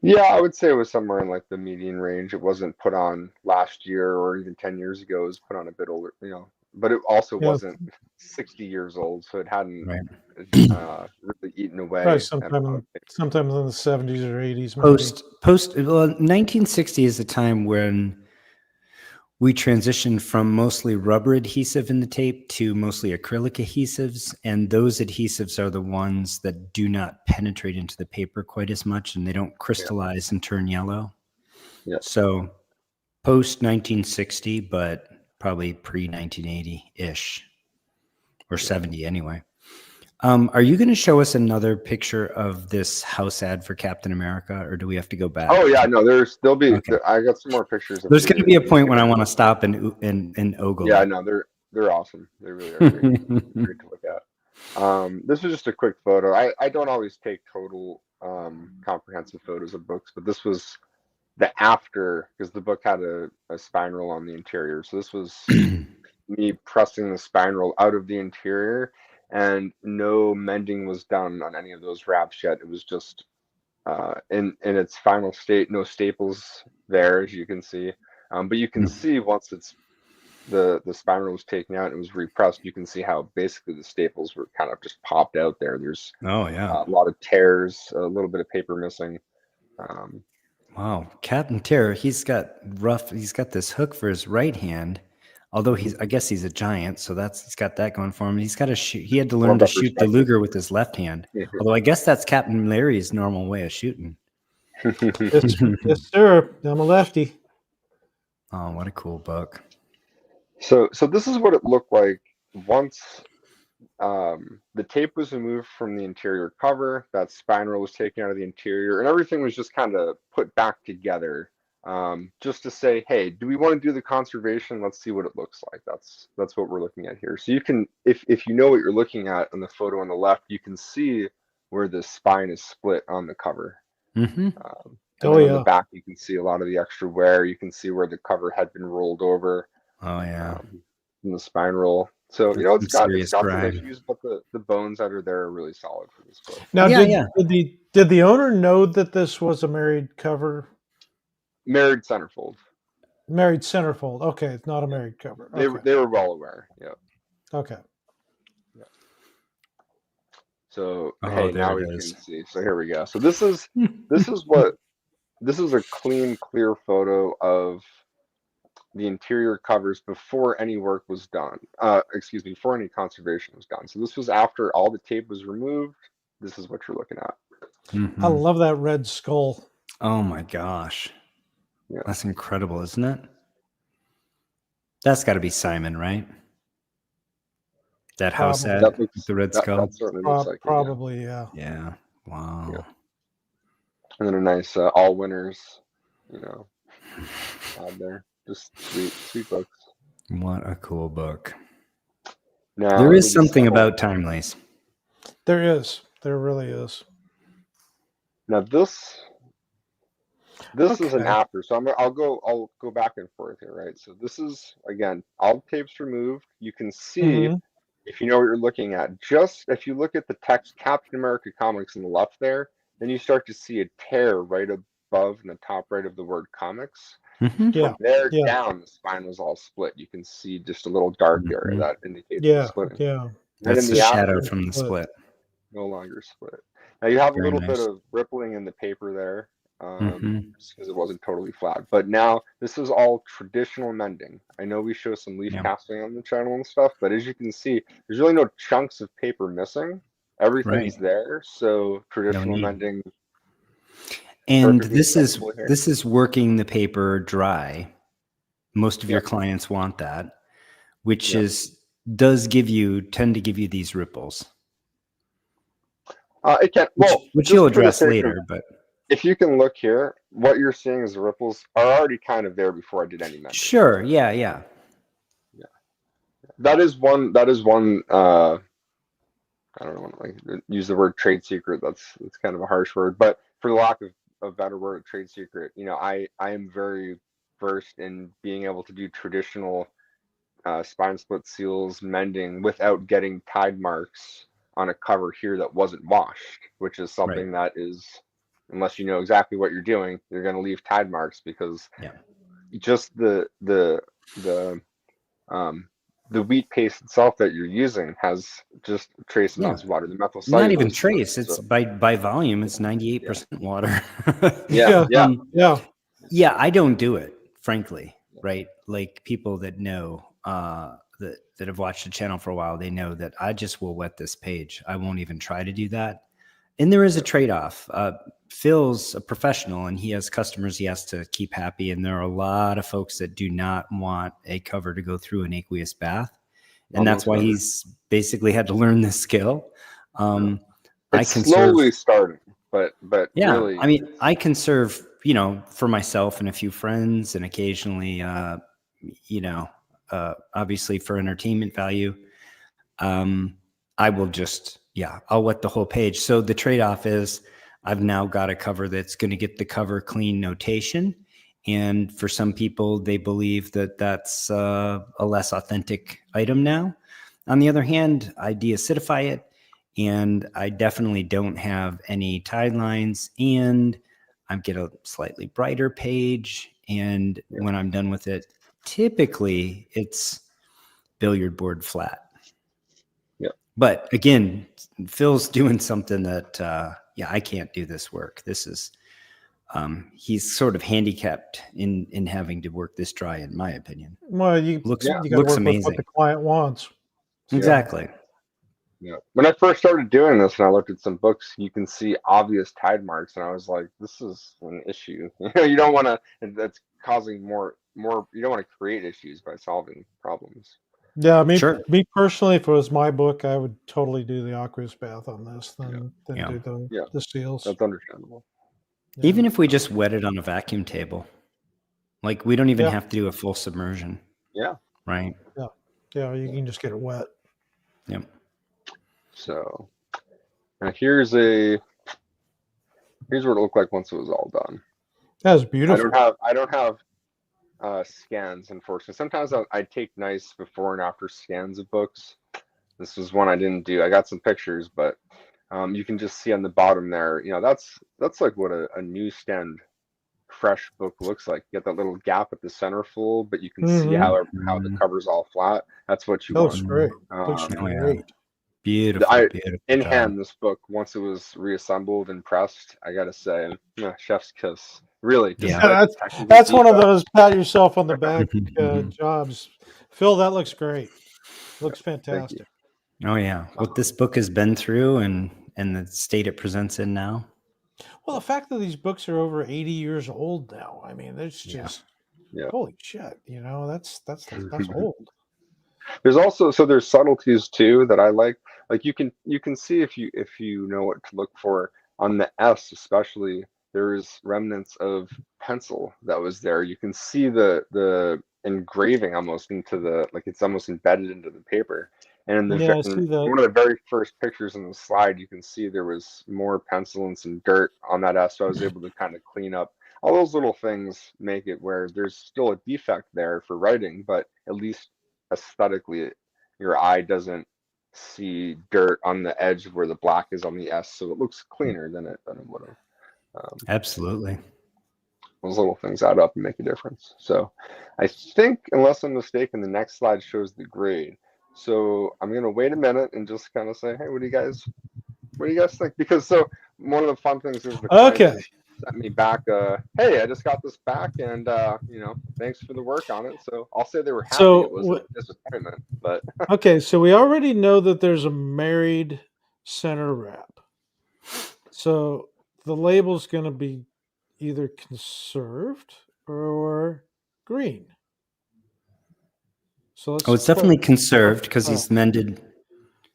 yeah, I would say it was somewhere in like the median range. It wasn't put on last year or even 10 years ago. It was put on a bit older, but it also wasn't 60 years old, so it hadn't really eaten away. Probably sometime in the 70s or 80s. Well, 1960 is a time when we transitioned from mostly rubber adhesive in the tape to mostly acrylic adhesives. And those adhesives are the ones that do not penetrate into the paper quite as much, and they don't crystallize and turn yellow. Yeah. So post 1960, but probably pre 1980-ish or 70 anyway. Are you going to show us another picture of this house ad for Captain America, or do we have to go back? Oh yeah, no. There'll be. Okay. I got some more pictures. There's going to be a point when I want to stop and ogle. Yeah, no, they're awesome. They really are great to look at. This was just a quick photo. I don't always take total comprehensive photos of books, but this was the after, because the book had a spiral on the interior. So this was me pressing the spiral out of the interior. And no mending was done on any of those wraps yet. It was just in its final state, no staples there, as you can see. But you can see once it's the spiral was taken out and it was repressed, you can see how basically the staples were kind of just popped out there. There's a lot of tears, a little bit of paper missing. Wow, Captain Terror, he's got this hook for his right hand. Although I guess he's a giant, so he's got that going for him. He had to learn to shoot the Luger with his left hand. Although I guess that's Captain Larry's normal way of shooting. Yes, sir. I'm a lefty. Oh, what a cool book. So this is what it looked like once the tape was removed from the interior cover, that spiral was taken out of the interior, and everything was just kind of put back together. Just to say, hey, do we want to do the conservation? Let's see what it looks like. That's what we're looking at here. So you can, if you know what you're looking at on the photo on the left, you can see where the spine is split on the cover. Mm-hmm. On the back, you can see a lot of the extra wear. You can see where the cover had been rolled over. Oh yeah. In the spine roll. So it's got some issues, but the bones that are there are really solid for this book. Now, did the owner know that this was a married cover? Married centerfold. Married centerfold. Okay, it's not a married cover. Okay. They were well aware. Yeah. Okay. Yeah. So hey, now we can see. So here we go. So this is a clean, clear photo of the interior covers before any work was done. Before any conservation was done. So this was after all the tape was removed. This is what you're looking at. I love that red skull. Oh my gosh. Yeah. That's incredible, isn't it? That's got to be Simon, right? That house ad with the red skull? That certainly looks like probably, yeah. Yeah. Wow. Yeah. And then a nice all winners, out there. Just sweet books. What a cool book. Now, there is something about Timely's. There is. There really is. Now this is an after, so I'll go back and forth here, right? So this is, again, all the tape's removed. You can see, if you know what you're looking at, just if you look at the text Captain America Comics on the left there, then you start to see a tear right above in the top right of the word comics. Mm-hmm. From there down, the spine was all split. You can see just a little dark area that indicates the splitting. Yeah. That's the shadow from the split. No longer split. Now you have a little bit of rippling in the paper there. Just because it wasn't totally flat. But now this is all traditional mending. I know we show some leaf casting on the channel and stuff, but as you can see, there's really no chunks of paper missing. Everything's there. So traditional mending. And this is working the paper dry. Most of your clients want that, which tend to give you these ripples. It can. Well, which just you'll for the address sake of- later, but if you can look here, what you're seeing is the ripples are already kind of there before I did any mending. sure, yeah. That is one. That is one. I don't want to like use the word trade secret. That's kind of a harsh word, but for the lack of a better word, trade secret. You know, I am very versed in being able to do traditional spine split seals mending without getting tide marks on a cover here that wasn't washed, which is something that is, unless you know exactly what you're doing, you're going to leave tide marks because just the wheat paste itself that you're using has just trace amounts of water. The methyl cellulose. Not even trace. It's by volume. It's 98% water. Yeah. I don't do it, frankly. Right, like people that know that have watched the channel for a while, they know that I just will wet this page. I won't even try to do that. And there is a trade-off. Phil's a professional and he has customers he has to keep happy. And there are a lot of folks that do not want a cover to go through an aqueous bath. And that's why he's basically had to learn this skill. It's slowly starting, but yeah, really, I mean, I conserve, you know, for myself and a few friends and occasionally, you know, obviously for entertainment value. I will just, I'll wet the whole page. So the trade-off is I've now got a cover that's going to get the cover clean notation. And for some people, they believe that that's a less authentic item now. On the other hand, I deacidify it and I definitely don't have any tide lines and I get a slightly brighter page. And when I'm done with it, typically it's billiard board flat. But again, Phil's doing something that, I can't do this work. This is, he's sort of handicapped in having to work this dry, in my opinion. Well, you looks got to work with what the client wants. Exactly. Yeah. When I first started doing this and I looked at some books, you can see obvious tide marks, and I was like, "This is an issue." You know, you don't want to. That's causing more. You don't want to create issues by solving problems. Yeah, me personally, if it was my book, I would totally do the aqueous bath on this than do the seals. That's understandable. Yeah. Even if we just wet it on a vacuum table, like we don't even have to do a full submersion. Yeah. Right. Yeah, you can just get it wet. Yep. So now here's what it looked like once it was all done. That was beautiful. I don't have scans, unfortunately. Sometimes I take nice before and after scans of books. This was one I didn't do. I got some pictures, but you can just see on the bottom there, you know, that's like what a newsstand fresh book looks like. You get that little gap at the center full, but you can see how the cover's all flat. That's what you want. Looks great. Looks great. Beautiful. In hand, this book, once it was reassembled and pressed, I gotta say, chef's kiss. Really, that's one of those pat yourself on the back jobs. Phil, that looks great. Looks fantastic. Oh yeah, what this book has been through and the state it presents in now. Well, the fact that these books are over 80 years old now, I mean, it's just holy shit. You know, that's old. There's also there's subtleties too that I like. Like you can see if you know what to look for on the S, especially. There's remnants of pencil that was there. You can see the engraving almost into it's almost embedded into the paper. And one of the very first pictures in the slide, you can see there was more pencil and some dirt on that S. So I was able to kind of clean up. All those little things make it where there's still a defect there for writing, but at least aesthetically, your eye doesn't see dirt on the edge where the black is on the S. So it looks cleaner than it would have. Absolutely. Those little things add up and make a difference. So I think, unless I'm mistaken, the next slide shows the grade. So I'm going to wait a minute and just kind of say, hey, what do you guys think? Because one of the fun things is the client sent me back, hey, I just got this back and, thanks for the work on it. So I'll say they were happy. It wasn't a disappointment, but. Okay. So we already know that there's a married center wrap. So the label's going to be either conserved or green. So it's definitely conserved because he's mended.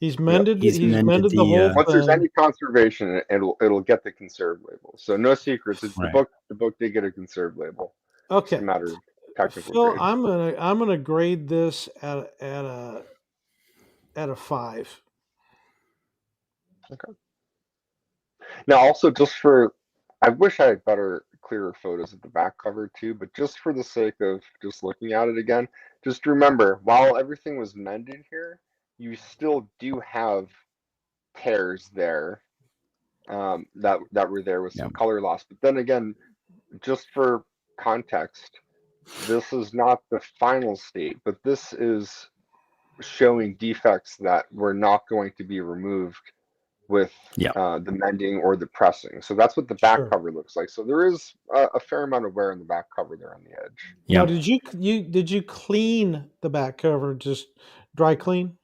He's mended. He's mended the whole Once there's thing. any conservation, it'll get the conserved label. So no secrets. It's Right. the book did get a conserved label. Okay. It's a matter of technical Phil, grade. I'm gonna grade this at a 5. Okay. Now, also I wish I had better, clearer photos of the back cover too, but just for the sake of just looking at it again, just remember, while everything was mended here, you still do have tears there, that were there with some color loss. But then again, just for context, this is not the final state, but this is showing defects that were not going to be removed with the mending or the pressing. So that's what the back cover looks like. So there is a fair amount of wear in the back cover there on the edge. Now, did you clean the back cover? Just dry clean?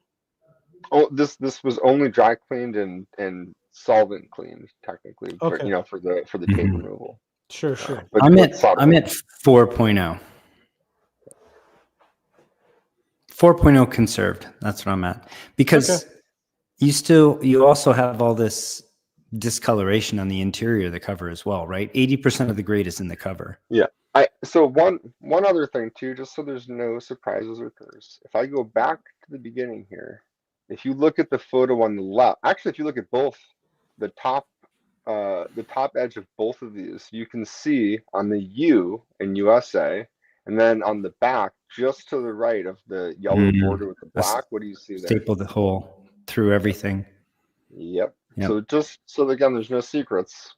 Oh, this was only dry cleaned and solvent cleaned technically, Okay. for the tape removal. Sure. But I'm at 4.0. 4.0 conserved. That's what I'm at. Because you also have all this discoloration on the interior of the cover as well, right? 80% of the grade is in the cover. Yeah. So one other thing too, just so there's no surprises or curves. If I go back to the beginning here, if you look at the photo on the left, actually, if you look at both the top edge of both of these, you can see on the U in USA, and then on the back, just to the right of the yellow border with the black, what do you see there? Staple the hole through everything. Yep. So again, there's no secrets.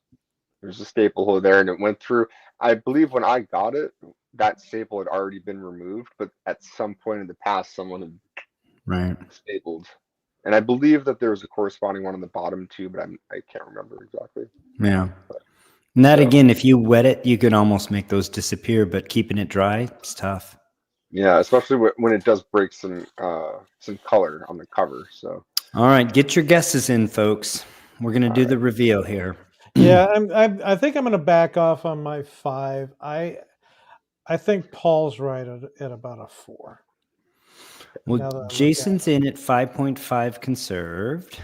There's a staple hole there, and it went through. I believe when I got it, that staple had already been removed, but at some point in the past, someone had stapled. And I believe that there was a corresponding one on the bottom too, but I can't remember exactly. Yeah. And that again, if you wet it, you can almost make those disappear, but keeping it dry, it's tough. Yeah, especially when it does break some color on the cover. So. All right, get your guesses in, folks. We're gonna do the reveal here. Yeah, I think I'm gonna back off on my 5. I think Paul's right at about a 4. Well, Jason's in at 5.5 conserved.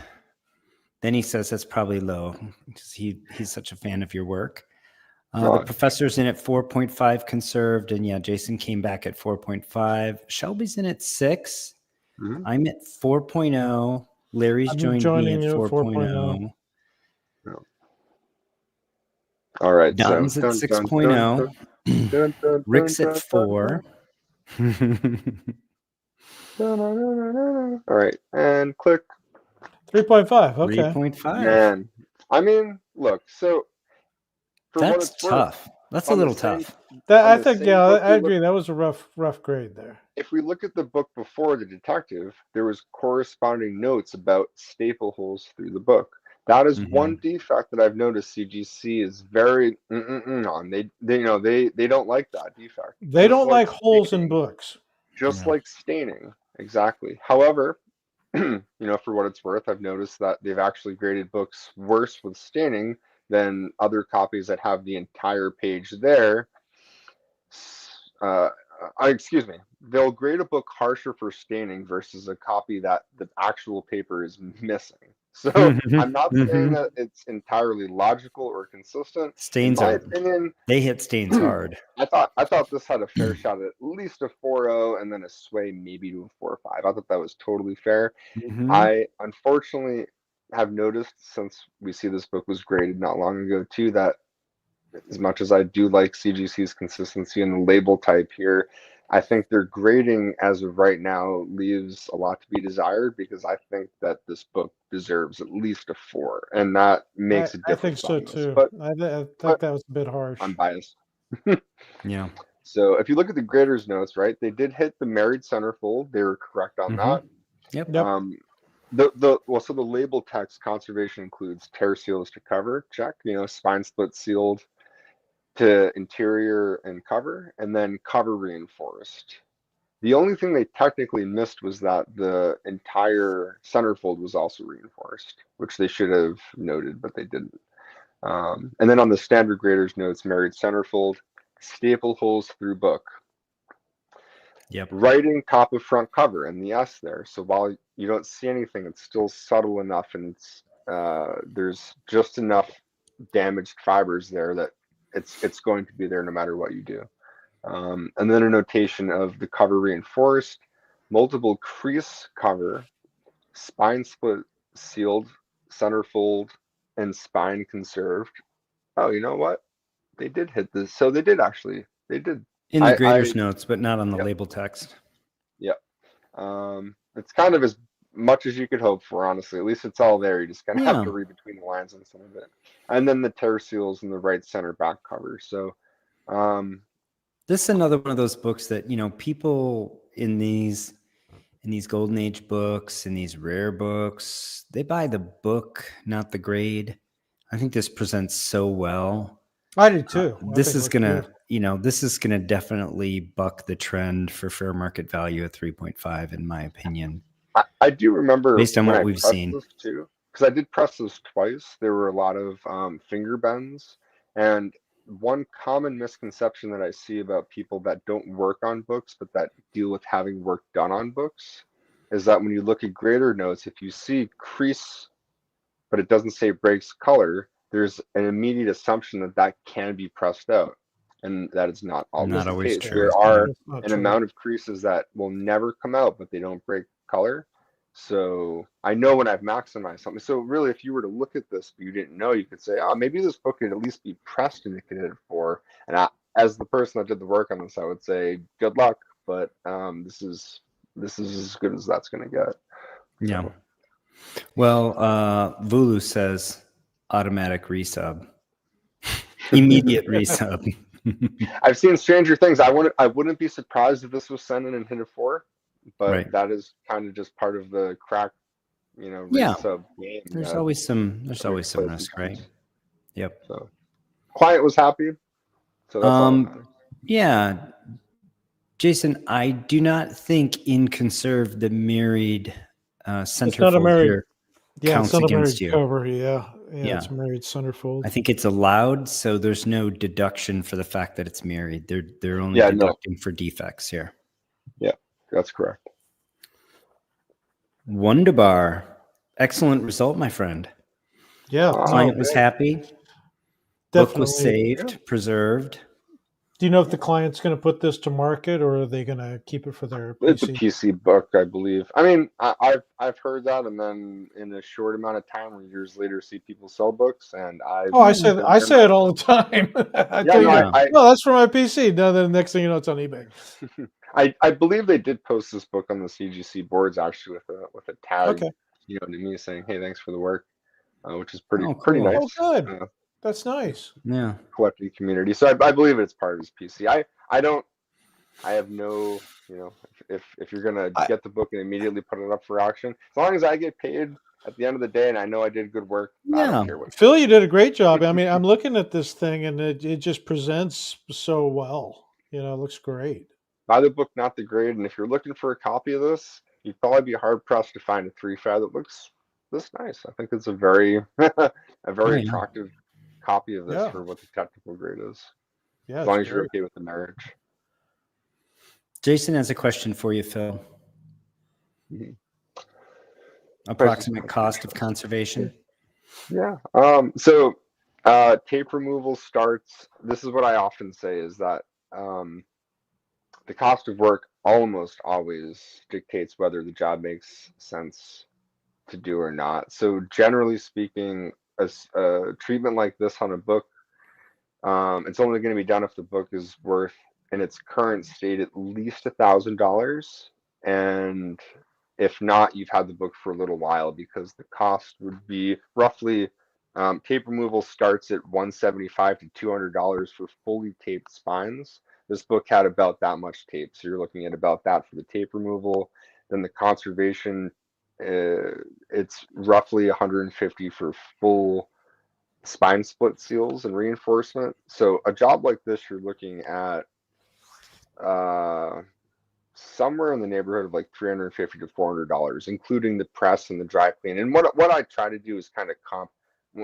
Then he says that's probably low because he's such a fan of your work. The professor's in at 4.5 conserved, and Jason came back at 4.5. Shelby's in at 6. Mm-hmm. I'm at 4.0. Larry's joining me at 4.0. All right. Don's at 6.0. Rick's at 4. All right, and click. 3.5. Okay. 3.5. Man, I mean, look. So that's tough. That's a little tough. I think, I agree. That was a rough grade there. If we look at the book before the detective, there was corresponding notes about staple holes through the book. That is one defect that I've noticed CGC is very on. They don't like that defect. They don't like holes in books. Just like staining. Exactly. However, for what it's worth, I've noticed that they've actually graded books worse with staining than other copies that have the entire page there. Excuse me. They'll grade a book harsher for staining versus a copy that the actual paper is missing. So I'm not saying that it's entirely logical or consistent. Stains they hit stains hard. I thought this had a fair shot at least a 4.0 and then a sway maybe to a 4.5. I thought that was totally fair. I unfortunately have noticed since we see this book was graded not long ago too that as much as I do like CGC's consistency in the label type here, I think their grading as of right now leaves a lot to be desired because I think that this book deserves at least a 4, and that makes a difference. I think so too. But I thought that was a bit harsh. I'm biased. Yeah. So if you look at the grader's notes, right, they did hit the married centerfold. They were correct on that. Yep. So the label text conservation includes tear seals to cover, check. Spine split sealed to interior and cover, and then cover reinforced. The only thing they technically missed was that the entire centerfold was also reinforced, which they should have noted, but they didn't. And then on the standard grader's notes, married centerfold, staple holes through book. Yep. Writing top of front cover and the S there. So while you don't see anything, it's still subtle enough, and it's there's just enough damaged fibers there that it's going to be there no matter what you do. And then a notation of the cover reinforced, multiple crease cover, spine split sealed, centerfold, and spine conserved. Oh, you know what? They did hit this. So they did. In the grader's notes, but not on the Yep. label text. Yep. It's kind of as much as you could hope for, honestly. At least it's all there. You just kind of have to read between the lines on some of it. And then the tear seals in the right center back cover. So this is another one of those books that, people in these golden age books, in these rare books, they buy the book, not the grade. I think this presents so well. I do too. This is gonna definitely buck the trend for fair market value at 3.5, in my opinion. I do remember, based on what we've seen, too, because I did press this twice. There were a lot of finger bends, and one common misconception that I see about people that don't work on books but that deal with having work done on books is that when you look at grader notes, if you see crease but it doesn't say breaks color, there's an immediate assumption that that can be pressed out, and that is not always the case. true. There are an amount of creases that will never come out, but they don't break color. So I know when I've maximized something. So really, if you were to look at this but you didn't know, you could say, oh, maybe this book could at least be pressed indicated for. And as the person that did the work on this, I would say good luck, but this is as good as that's going to get. Yeah. Well, Vulu says automatic resub, immediate resub. I've seen Stranger Things. I wouldn't be surprised if this was sent in and hit a 4, but that is kind of just part of the crack, resub game. There's always some risk, right? Yep. So client was happy. So that's all that matters. Yeah. Jason, I do not think in conserve the married centerfold here counts against you. Cover, yeah, it's married centerfold. I think it's allowed, so there's no deduction for the fact that it's married. They're only deducting for defects here. Yeah, that's correct. Wunderbar. Excellent result, my friend. Yeah. Client was happy. Definitely. Book was saved, preserved. Do you know if the client's going to put this to market, or are they going to keep it for their PC? It's a PC book, I believe. I mean, I've heard that, and then in a short amount of time, or years later, see people sell books, and I say it all the time. No, that's for my PC. No, then the next thing you know, it's on eBay. I believe they did post this book on the CGC boards actually with a tag, to me saying, "Hey, thanks for the work," which is pretty nice. Oh, good. That's nice. Yeah. Collecting community. So I believe it's part of his PC. I have no, if you're gonna get the book and immediately put it up for auction, as long as I get paid at the end of the day and I know I did good work, I don't care what. Phil, you did a great job. I mean, I'm looking at this thing and it just presents so well. It looks great. Buy the book, not the grade. And if you're looking for a copy of this, you'd probably be hard pressed to find a 3.5 that looks this nice. I think it's a very attractive copy of this for what the technical grade is. Yeah, as long as you're okay with the marriage. Jason has a question for you, Phil. Mm-hmm. Approximate cost of conservation? Yeah. So tape removal starts. This is what I often say is that the cost of work almost always dictates whether the job makes sense to do or not. So generally speaking, a treatment like this on a book, it's only going to be done if the book is worth in its current state at least $1,000, and if not, you've had the book for a little while, because the cost would be roughly tape removal starts at $175 to $200 for fully taped spines. This book had about that much tape, so you're looking at about that for the tape removal. Then the conservation, it's roughly $150 for full spine split seals and reinforcement. So a job like this, you're looking at somewhere in the neighborhood of like $350 to $400, including the press and the dry clean. And what I try to do is kind of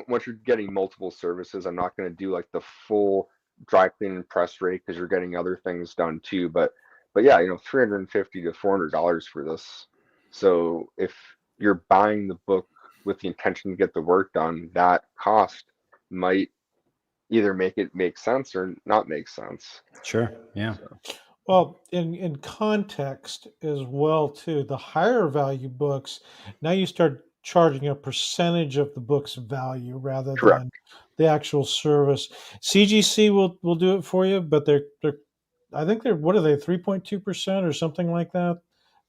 once you're getting multiple services, I'm not going to do like the full dry clean and press rate, because you're getting other things done too. But But yeah, $350 to $400 for this. So if you're buying the book with the intention to get the work done, that cost might either make it make sense or not make sense. Sure. Yeah. Well, in context as well too, the higher value books, now you start charging a percentage of the book's value rather Correct. than the actual service. CGC will do it for you, but they're I think they're, what are they, 3.2% or something like that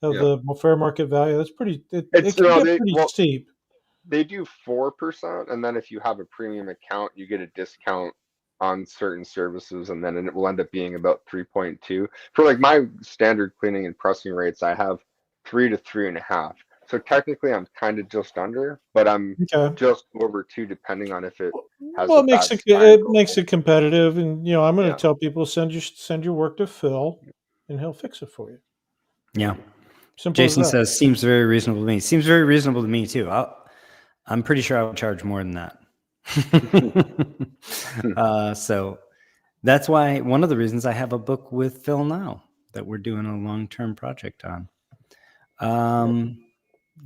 of Yeah. the fair market value. That's pretty. It It's can get pretty steep. They do 4%, and then if you have a premium account, you get a discount on certain services, and then it will end up being about 3.2. For like my standard cleaning and pressing rates, I have 3 to 3.5. So technically, I'm kind of just under, but I'm Okay. just over 2, depending on if it has. Well, a it makes bad it spine makes goal. it competitive, and I'm going to Yeah. tell people send your work to Phil, and he'll fix it for you. Yeah. Simple Jason as that. says, seems very reasonable to me. Seems very reasonable to me too. I'm pretty sure I would charge more than that. So that's why one of the reasons I have a book with Phil now that we're doing a long-term project on.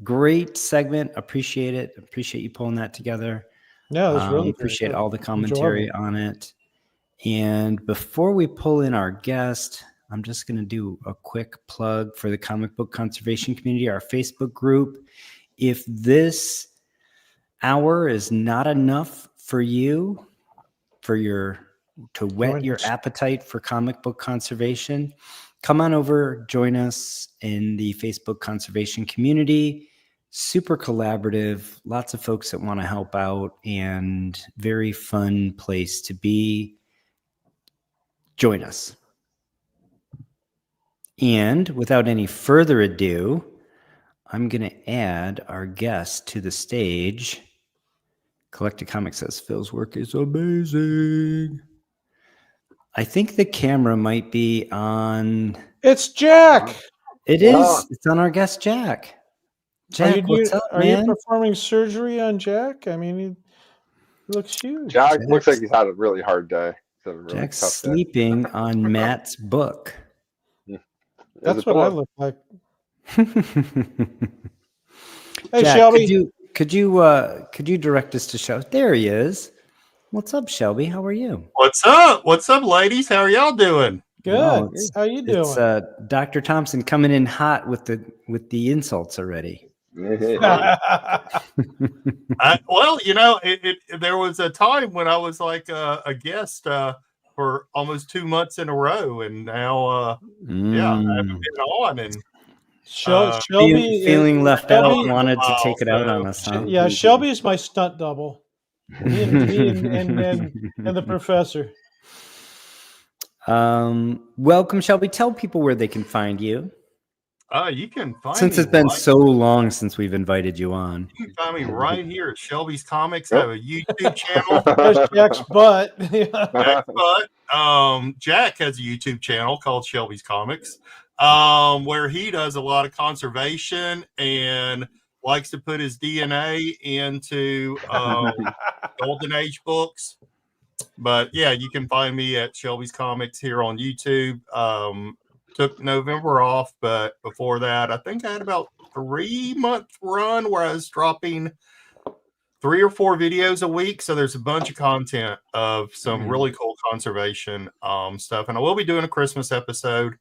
Great segment. Appreciate it. Appreciate you pulling that together. Yeah, that's really appreciate good. all the commentary on it. And before we pull in our guest, I'm just going to do a quick plug for the comic book conservation community, our Facebook group. If this hour is not enough for you, to whet your appetite for comic book conservation, come on over, join us in the Facebook conservation community. Super collaborative, lots of folks that want to help out, and very fun place to be. Join us. And without any further ado, I'm going to add our guest to the stage. Collected Comics says Phil's work is amazing. I think the camera might be on. It's Jack. It is. It's on our guest, Jack. Jack, what's up, man? Are you performing surgery on Jack? I mean, he looks huge. Jack looks like he's had a really hard day. Really Jack's sleeping on Matt's book. That's what I look like. Hey, Jack, Shelby. Could you direct us to Shelby? There he is. What's up, Shelby? How are you? What's up? What's up, ladies? How are y'all doing? Good. Oh, how you doing? It's Dr. Thompson coming in hot with the insults already. Well, there was a time when I was like a guest for almost 2 months in a row, and now, I haven't been on. And Shelby feeling left out, wanted to take it out on us. Huh? Yeah, Shelby is my stunt double. Me and the professor. Welcome, Shelby. Tell people where they can find you. You can find since me it's been so long since we've invited you on. You can find me right here at Shelby's Comics. I have a YouTube channel. There's Jack's butt. Jack's butt. Jack has a YouTube channel called Shelby's Comics, where he does a lot of conservation and likes to put his DNA into Golden Age books. But yeah, you can find me at Shelby's Comics here on YouTube. Took November off, but before that, I think I had about 3-month run where I was dropping 3 or 4 videos a week. So there's a bunch of content of some really cool conservation stuff, and I will be doing a Christmas episode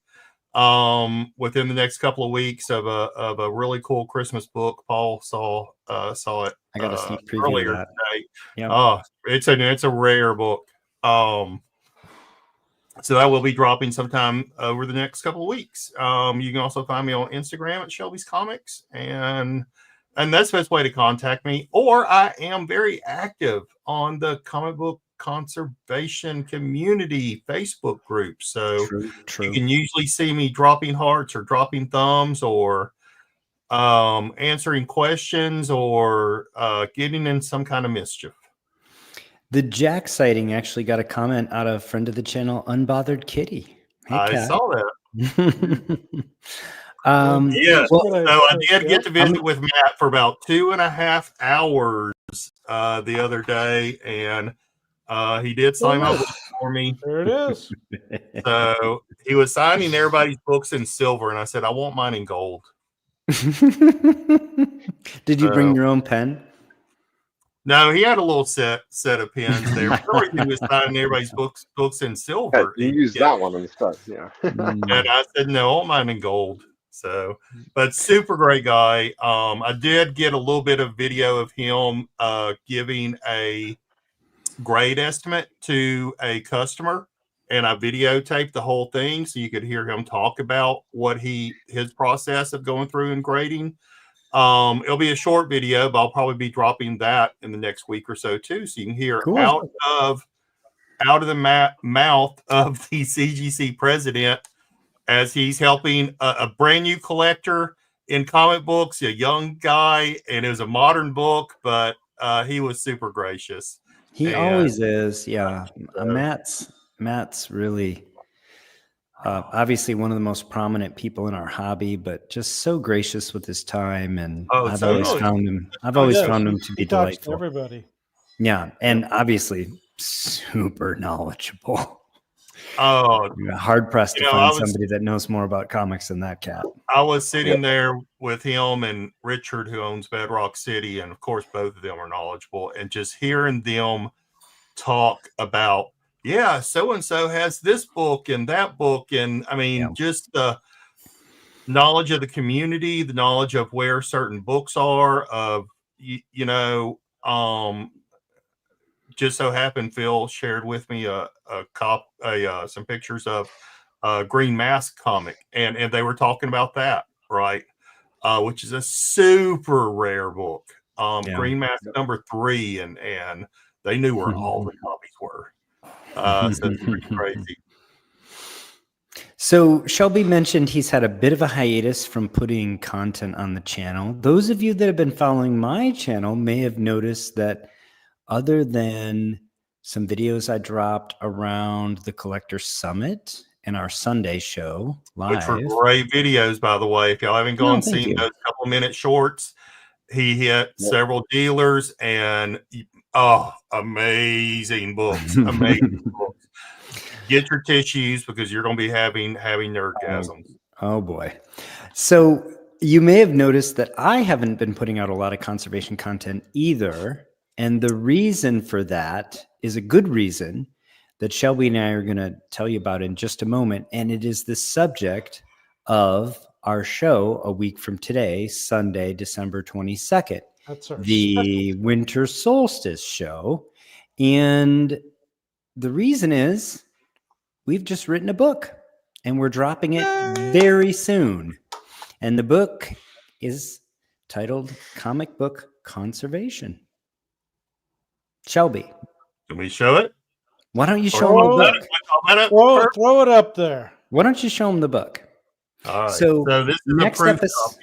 within the next couple of weeks of a really cool Christmas book. Paul saw it. I got a sneak preview earlier of that. today. Yeah. It's a rare book. So that will be dropping sometime over the next couple of weeks. You can also find me on Instagram at Shelby's Comics, and that's the best way to contact me. Or I am very active on the comic book conservation community Facebook group. So true. You can usually see me dropping hearts or dropping thumbs or answering questions or getting in some kind of mischief. The Jack sighting actually got a comment out of a friend of the channel, Unbothered Kitty. Hey, I saw that. Yeah. So I did get to visit with Matt for about 2.5 hours the other day, and he did sign up with for me. There it is. So he was signing everybody's books in silver, and I said, I want mine in gold. Did you bring your own pen? No, he had a little set of pens there. For some reason, he was signing everybody's books in silver. You used that one instead, yeah. And I said, no, I want mine in gold. So, but super great guy. I did get a little bit of video of him giving a grade estimate to a customer, and I videotaped the whole thing so you could hear him talk about what his process of going through and grading. It'll be a short video, but I'll probably be dropping that in the next week or so too, so you can hear out of the mouth of the CGC president as he's helping a brand new collector in comic books, a young guy, and it was a modern book, but he was super gracious. He always is, yeah. Matt's really obviously one of the most prominent people in our hobby, but just so gracious with his time, and I've always found him to be delightful. Everybody, yeah, and obviously super knowledgeable. Oh, hard pressed to find somebody that knows more about comics than that cat. I was sitting there with him and Richard, who owns Bedrock City, and of course both of them are knowledgeable, and just hearing them talk about, yeah, so and so has this book and that book, and I mean, just the knowledge of the community, the knowledge of where certain books are, of just so happened Phil shared with me some pictures of Green Mask comic, and they were talking about that, right? Which is a super rare book. Green Mask number 3, and they knew where all the copies were. So it's pretty crazy. So Shelby mentioned he's had a bit of a hiatus from putting content on the channel. Those of you that have been following my channel may have noticed that other than some videos I dropped around the Collector Summit and our Sunday show live. Which were great videos, by the way. If y'all haven't gone and seen those couple-minute shorts, he hit several dealers, and amazing books. Amazing books. Get your tissues, because you're going to be having orgasms. Oh boy. So you may have noticed that I haven't been putting out a lot of conservation content either. And the reason for that is a good reason that Shelby and I are going to tell you about in just a moment. And it is the subject of our show a week from today, Sunday, December 22nd. That's our the winter solstice show. And the reason is we've just written a book, and we're dropping it very soon. And the book is titled Comic Book Conservation. Shelby, can we show it? Why don't you show them the book? Throw it up there. Why don't you show them the book? All right. So this is next episode.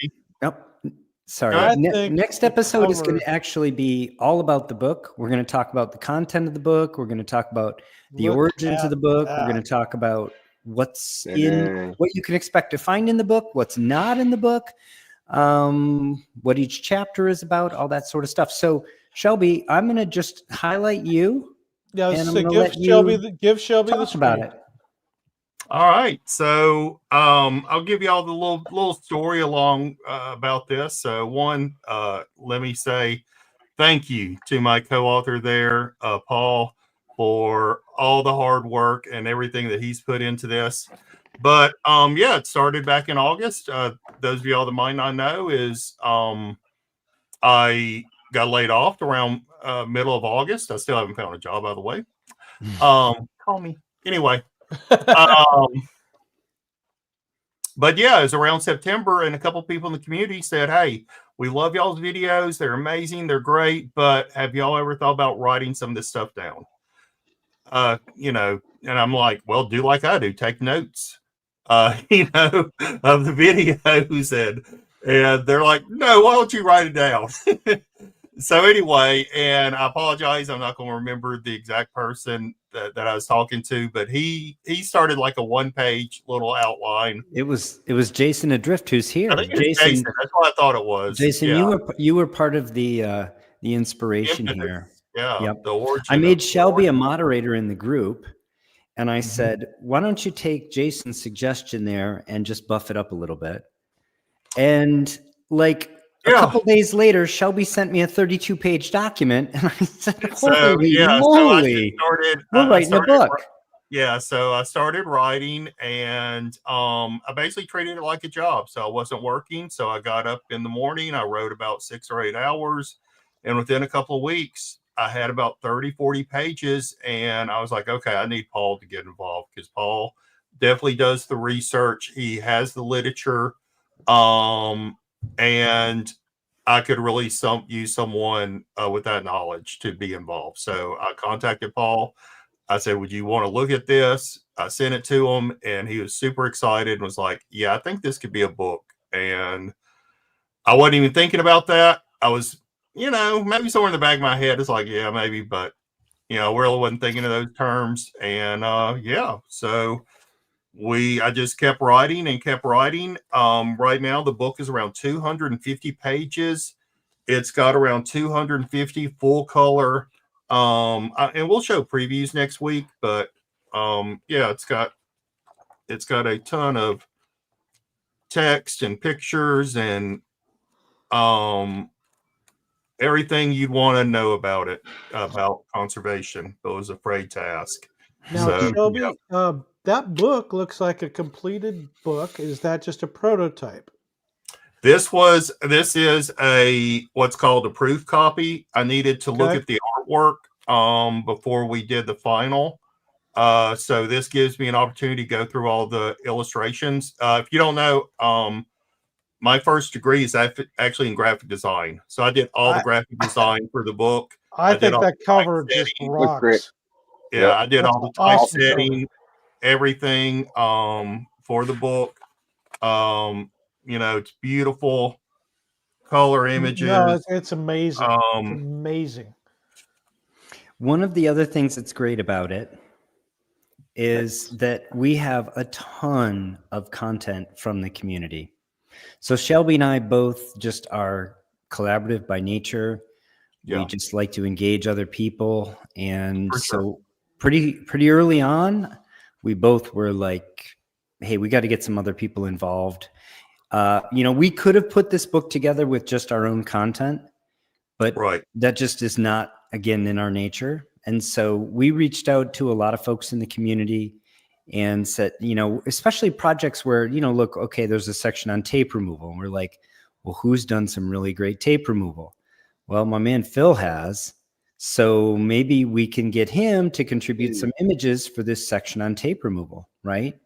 Sorry. Next episode is going to actually be all about the book. We're going to talk about the content of the book. We're going to talk about the origins of the book. We're going to talk about what's what you can expect to find in the book, what's not in the book, what each chapter is about, all that sort of stuff. So Shelby, I'm going to just highlight you. Yeah, and give Shelby the screen. About it. All right, so I'll give you all the little story along about this. So one, let me say thank you to my co-author there, Paul, for all the hard work and everything that he's put into this. But it started back in August. Those of y'all that might not know is I got laid off around middle of August. I still haven't found a job, by the way. Call me anyway. But yeah, it was around September, and a couple people in the community said, "Hey, we love y'all's videos. They're amazing. They're great. But have y'all ever thought about writing some of this stuff down?" And I'm like, "Well, do like I do. Take notes, of the videos." And they're like, "No, why don't you write it down?" So anyway, and I apologize, I'm not going to remember the exact person that I was talking to, but he started like a 1-page little outline. It was Jason Adrift who's here. I think Jason. That's what I thought it was. Jason, you were part of the inspiration here. Yeah. Yep. The origin. I made Shelby a moderator in the group, and I said, why don't you take Jason's suggestion there and just buff it up a little bit? And like a couple days later, Shelby sent me a 32-page document, and I said, holy moly, we're writing a book. Yeah, so I started writing, and I basically treated it like a job. So I wasn't working, so I got up in the morning, I wrote about 6 or 8 hours, and within a couple of weeks, I had about 30, 40 pages, and I was like, okay, I need Paul to get involved, because Paul definitely does the research. He has the literature, and I could really use someone with that knowledge to be involved. So I contacted Paul. I said, would you want to look at this? I sent it to him, and he was super excited and was like, yeah, I think this could be a book. And I wasn't even thinking about that. I was, maybe somewhere in the back of my head, it's like, yeah, maybe, but, I really wasn't thinking of those terms. And so I just kept writing and kept writing. Right now, the book is around 250 pages. It's got around 250 full color. And we'll show previews next week, but it's got a ton of text and pictures and everything you'd want to know about it, about conservation, but was afraid to ask. Now, Shelby, that book looks like a completed book. Is that just a prototype? This is what's called a proof copy. I needed to look at the artwork before we did the final. So this gives me an opportunity to go through all the illustrations. If you don't know, my first degree is actually in graphic design. So I did all the graphic design for the book. I think that cover just rocks. Yeah, I did all the typesetting, everything for the book. It's beautiful color images. No, it's amazing. It's amazing. One of the other things that's great about it is that we have a ton of content from the community. So Shelby and I both just are collaborative by nature. Yeah. We just like to engage other people. And so pretty early on, we both were like, hey, we got to get some other people involved. We could have put this book together with just our own content, but that just is not, again, in our nature. And so we reached out to a lot of folks in the community and said, especially projects where, look, okay, there's a section on tape removal. And we're like, well, who's done some really great tape removal? Well, my man Phil has. So maybe we can get him to contribute some images for this section on tape removal, right?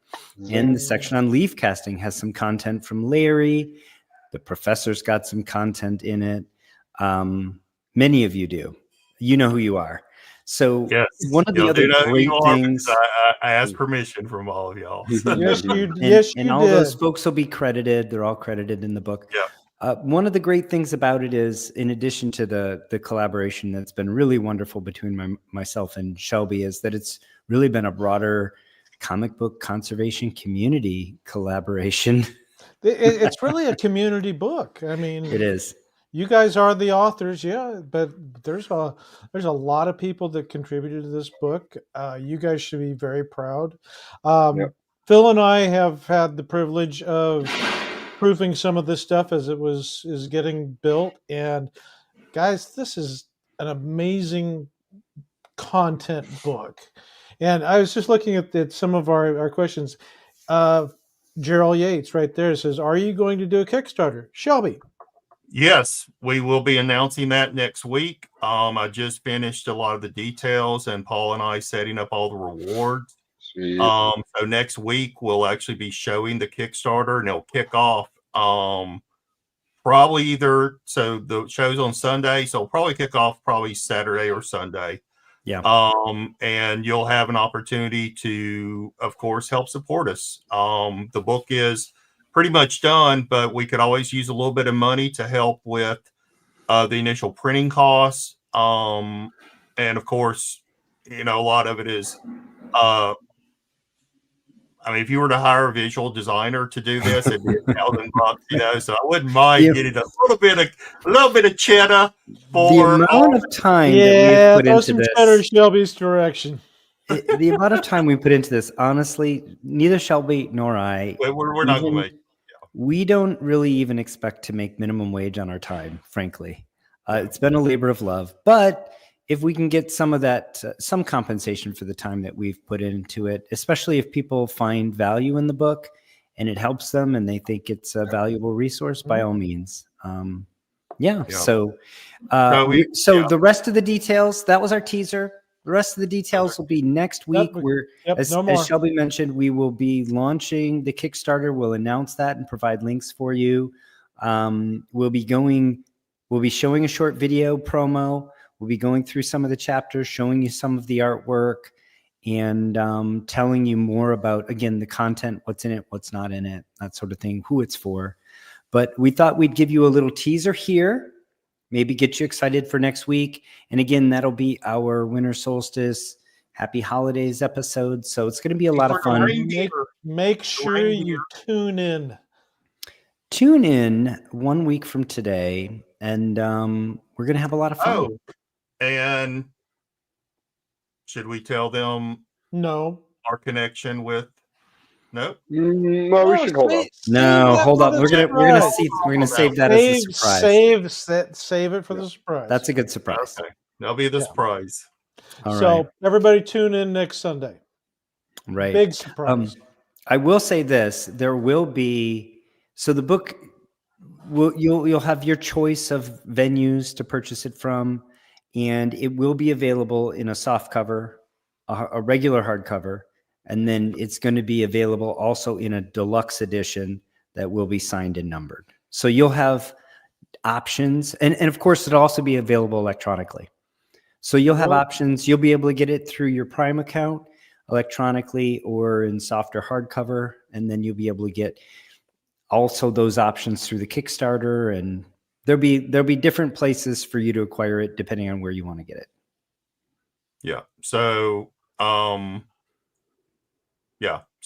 And the section on leaf casting has some content from Larry. The professor's got some content in it. Many of you do. You know who you are. So one of the other great things, I asked permission from all of y'all. Yes, you did. And all those folks will be credited. They're all credited in the book. Yeah. One of the great things about it is, in addition to the collaboration that's been really wonderful between myself and Shelby, is that it's really been a broader comic book conservation community collaboration. It's really a community book. I mean, it is. You guys are the authors, but there's a lot of people that contributed to this book. You guys should be very proud. Phil and I have had the privilege of proofing some of this stuff as it is getting built. And guys, this is an amazing content book. And I was just looking at some of our questions. Gerald Yates right there says, are you going to do a Kickstarter? Shelby. Yes, we will be announcing that next week. I just finished a lot of the details, and Paul and I setting up all the rewards. So next week we'll actually be showing the Kickstarter, and it'll kick off probably so the show's on Sunday, so it'll probably kick off probably Saturday or Sunday. Yeah. And you'll have an opportunity to, of course, help support us. The book is pretty much done, but we could always use a little bit of money to help with the initial printing costs. And of course, a lot of it is, if you were to hire a visual designer to do this, it'd be $1,000, so I wouldn't mind getting a little bit of cheddar for the amount of time that we put into this. Cheddar Shelby's direction. the amount of time we put into this, honestly, neither Shelby nor I. We're not going to make. We don't really even expect to make minimum wage on our time, frankly. It's been a labor of love, but if we can get some of that, some compensation for the time that we've put into it, especially if people find value in the book and it helps them and they think it's a valuable resource, by all means. So the rest of the details, that was our teaser. The rest of the details will be next week. As Shelby mentioned, we will be launching the Kickstarter. We'll announce that and provide links for you. We'll be showing a short video promo. We'll be going through some of the chapters, showing you some of the artwork, and telling you more about, again, the content, what's in it, what's not in it, that sort of thing, who it's for. But we thought we'd give you a little teaser here, maybe get you excited for next week. And again, that'll be our Winter Solstice Happy Holidays episode. So it's going to be a lot of fun. Make sure you tune in. Tune in 1 week from today, and we're going to have a lot of fun. Oh, and should we tell them our connection with? Nope. Well, we should hold on. No, hold on. We're gonna save that as a surprise. Save it for the surprise. That's a good surprise. Okay, that'll be the surprise. All so right. Everybody tune in next Sunday. Right. Big surprise. I will say this: there will be the book. You'll have your choice of venues to purchase it from, and it will be available in a soft cover, a regular hardcover. And then it's going to be available also in a deluxe edition that will be signed and numbered. So you'll have options. And of course, it'll also be available electronically. So you'll have options. You'll be able to get it through your Prime account electronically or in softer hardcover. And then you'll be able to get also those options through the Kickstarter. And there'll be different places for you to acquire it depending on where you want to get it. Yeah. So,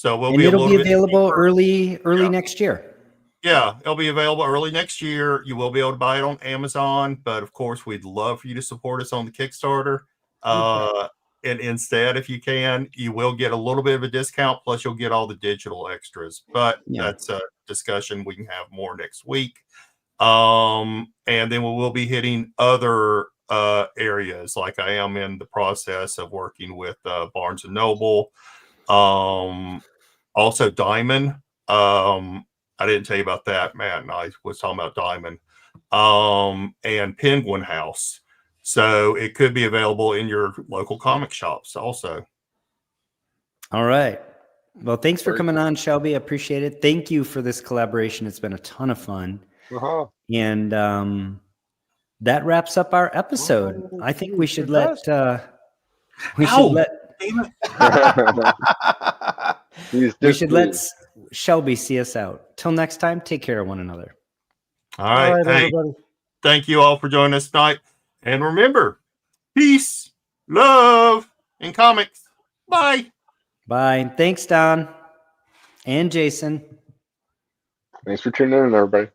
it'll be available early next year. Yeah, it'll be available early next year. You will be able to buy it on Amazon, but of course, we'd love for you to support us on the Kickstarter. And instead, if you can, you will get a little bit of a discount. Plus, you'll get all the digital extras. But that's a discussion we can have more next week. And then we will be hitting other areas. Like I am in the process of working with Barnes and Noble. Also Diamond. I didn't tell you about that. Matt and I was talking about Diamond. And Penguin House. So it could be available in your local comic shops also. All right. Well, thanks for coming on, Shelby. I appreciate it. Thank you for this collaboration. It's been a ton of fun. And that wraps up our episode. I think we should let Shelby see us out. Till next time, take care of one another. All right. Hey, thank you all for joining us tonight. And remember, peace, love, and comics. Bye. Bye. Thanks, Don and Jason. Thanks for tuning in, everybody.